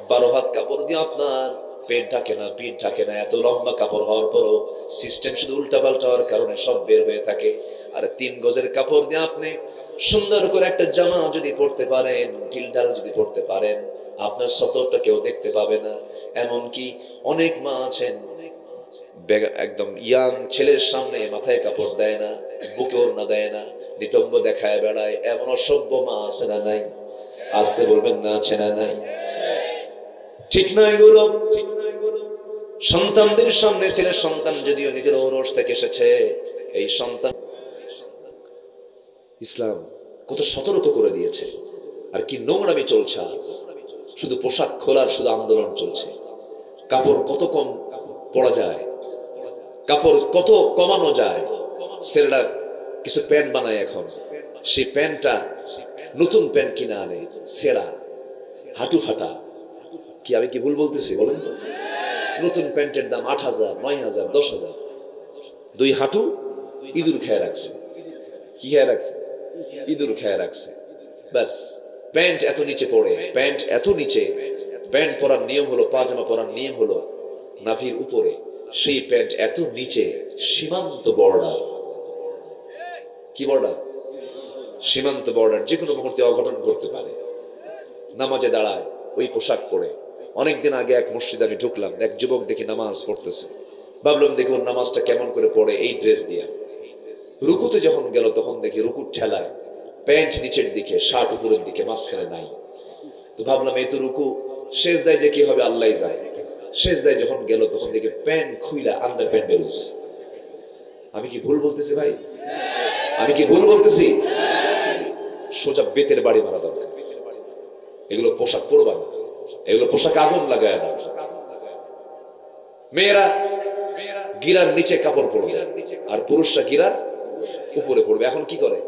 12 হাত কাপড় দিয়ে আপনার পেট ঢাকে না, পিঠ ঢাকে না। এত লম্বা কাপড় হওয়ার পরও সিস্টেম শুধু উল্টা পাল্টা হওয়ার কারণে সব বের হয়ে থাকে। আর 3 গজের কাপড় দিয়ে আপনি সুন্দর করে একটা জামা যদি পরতে পারেন, ঢিলঢাল যদি পরতে পারেন, আপনার সতরটা কেউ দেখতে পাবে না। এমনকি অনেক মা আছেন একদম ইয়াং ছেলের সামনে মাথায় কাপড় দেয় না, বুকে ওড়না দেয় না, নিতম্ব দেখায় বেড়ায়। এমন অসভ্য মা আছে না নাই? আসতে বলবেন না, আছে না নাই? ঠিক না এগুলো? সন্তানদের সামনে, ছেলের সন্তান যদিও নিজের ঔরস থেকে এসেছে, এই সন্তান ইসলাম কত সতর্ক করে দিয়েছে। আর কি নোংরামি চলছে আজ, শুধু পোশাক খোলার শুধু আন্দোলন চলছে। কাপড় কত কম পরা যায়, কাপড় কত কমানো যায়। ছেলেরা কিছু প্যান্ট বানায় এখন, সেই প্যান্টটা নতুন প্যান্ট কিনা আনে, ছেঁড়া, হাঁটু ফাটা। কি আমি কি ভুল বলতেছি বলেন তো? নতুন প্যান্টের দাম 8,000, 9,000, 10,000। 2 হাঁটু ইঁদুর খেয়ে রাখছে। কি খেয়ে রাখছে? ইঁদুর খেয়ে রাখছে। ব্যাস, প্যান্ট এত নিচে পড়ে, প্যান্ট এত নিচে। প্যান্ট পরার নিয়ম হলো, পাজামা পরার নিয়ম হলো নাভির উপরে, সেই প্যান্ট এত নিচে, সীমান্ত বর্ডার। কি বর্ডার? সীমান্ত বর্ডার। যে কোনো মুহূর্তে অঘটন ঘটতে পারে। নামাজে দাঁড়ায় ওই পোশাক পরে। অনেকদিন আগে এক মসজিদে আমি ঢুকলাম, এক যুবক দেখি নামাজ পড়তেছে। ভাবলাম দেখি ওর নামাজটা কেমন করে পড়ে, এই ড্রেস দিয়ে। রুকুতে যখন গেল তখন দেখি রুকুর ঠেলায় প্যান্ট নিচের দিকে, শার্ট উপরের দিকে, মাঝখানে নাই। তো ভাবলাম এই তো রুকু, সেজদায় যে কি হবে আল্লাহ যায়। সেজদায় যখন গেল তখন দেখি প্যান্ট খুইলা আন্ডার প্যান্ট বেরোচ্ছে। আমি কি ভুল বলতেছি ভাই? আমি কি ভুল বলতেছি? সোজা বেতের বাড়ি মারা দরকার। এগুলো পোশাক পরবা না, এগুলো পোশাক আগুন লাগায় না। মেয়েরা গিরার নিচে কাপড় পরবে, আর পুরুষরা গিরার উপরে পড়বে। এখন কি করে?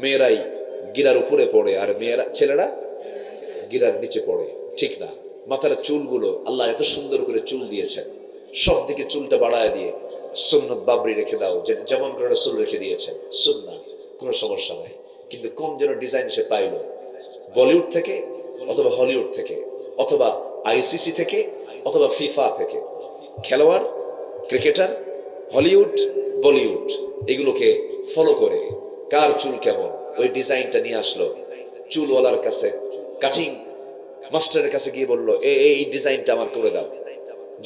মেয়েরাই গিরার উপরে পড়ে, আর ছেলেরা গিরার নিচে পড়ে। ঠিক না। মাথার চুলগুলো আল্লাহ এত সুন্দর করে চুল দিয়েছেন, সব দিকে চুলটা বাড়ায় দিয়ে সুন্নত বাবরি রেখে দাও, যেমন করে রাসূল রেখে দিয়েছেন, সুন্নাহ, কোনো সমস্যা নাই। কিন্তু কোন যেন ডিজাইন সে পাইল, বলিউড থেকে অথবা হলিউড থেকে অথবা আইসিসি থেকে অথবা ফিফা থেকে, খেলোয়াড়, ক্রিকেটার, হলিউড, বলিউড, এগুলোকে ফলো করে কার চুল কেমন ওই ডিজাইনটা নিয়ে আসলো। চুলওয়ালার কাছে, কাটিং মাস্টারের কাছে গিয়ে বললো এই ডিজাইনটা আমার করে দাও।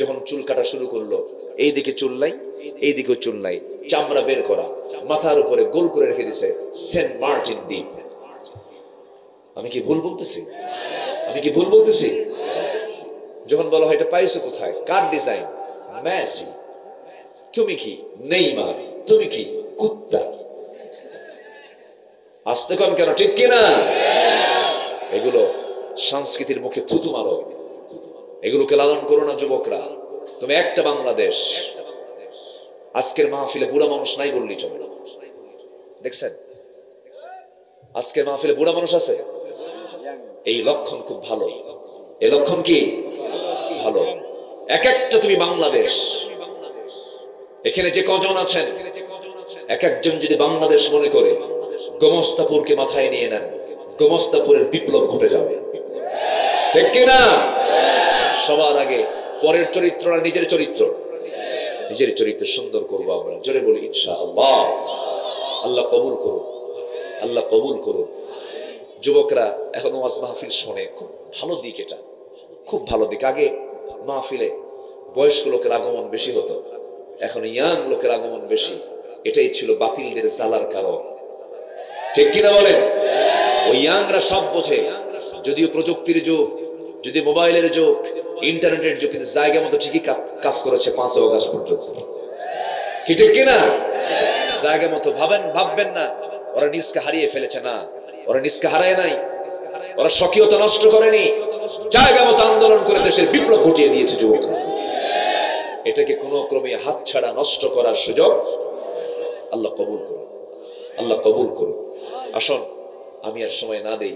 যখন চুল কাটা শুরু করলো, এই দিকে চুল নাই, এই দিকেও চুল নাই, চামড়া বের করা, মাথার উপরে গোল করে রেখে দিছে সেন্ট মার্টিন দ্বীপ। আমি কি ভুল বলতেছি? আমি কি ভুল বলতেছি? যখন বলা হয় এটা পাইছো কোথায়, কার ডিজাইন? মেসি। তুমি কি নেইমার? তুমি কি কুত্তা? আসতে কম কেন, ঠিক কিনা? এগুলো সংস্কৃতির মুখে থুতু মারো, এগুলোকে লালন করো না যুবকরা। তুমি একটা বাংলাদেশ। আজকের মাহফিলে বুড়া মানুষ নাই বললি চলে, দেখছেন? আজকের মাহফিলে বুড়া মানুষ আছে, এই লক্ষণ খুব ভালো। এই লক্ষণ কি ভালো? এক একটা তুমি বাংলাদেশ। এখানে যে কজন আছেন, এক একজন যদি বাংলাদেশ মনে করে গোমস্তাপুরকে মাথায় নিয়ে নেন, গোমস্তাপুরের বিপ্লব ঘটে যাবে, ঠিক কিনা? সবার আগে পরের চরিত্র না নিজের চরিত্র? নিজের চরিত্র সুন্দর করবো আমরা। জোরে বলি ইনশাআল্লাহ। আল্লাহ কবুল করুন, আল্লাহ কবুল করুন। যুবকরা এখন ওয়াজ মাহফিল শোনে, খুব ভালো দিক এটা, খুব ভালো দিক। আগে মাহফিলে বয়স্ক লোকের আগমন বেশি হতো, এখন ইয়াং লোকের আগমন বেশি। এটাই ছিল বাতিলদের জ্বালার কারণ, ঠিক কিনা বলেন? ওই ইয়াংরা সব বোঝে, যদিও প্রযুক্তির যুগ, যদি মোবাইলের যুগ, ইন্টারনেটের যুগ, কিন্তু জায়গা মতো ঠিকই কাজ করেছে 5 অগাস্ট পর্যন্ত, কি ঠিক কিনা? জায়গা মতো ভাববেন না ওরা নিজকে হারিয়ে ফেলেছে, না, ওরা নিজকে হারায় নাই, ওরা স্বকীয়তা নষ্ট করেনি, জায়গা মতো আন্দোলন করে দেশের বিপ্লব ঘটিয়ে দিয়েছে যুবকরা। এটাকে কোনো ক্রমে হাতছাড়া নষ্ট করার সুযোগ আল্লাহ কবুল করুন, আল্লাহ কবুল করুন। আসুন আমি আর সময় না দেই,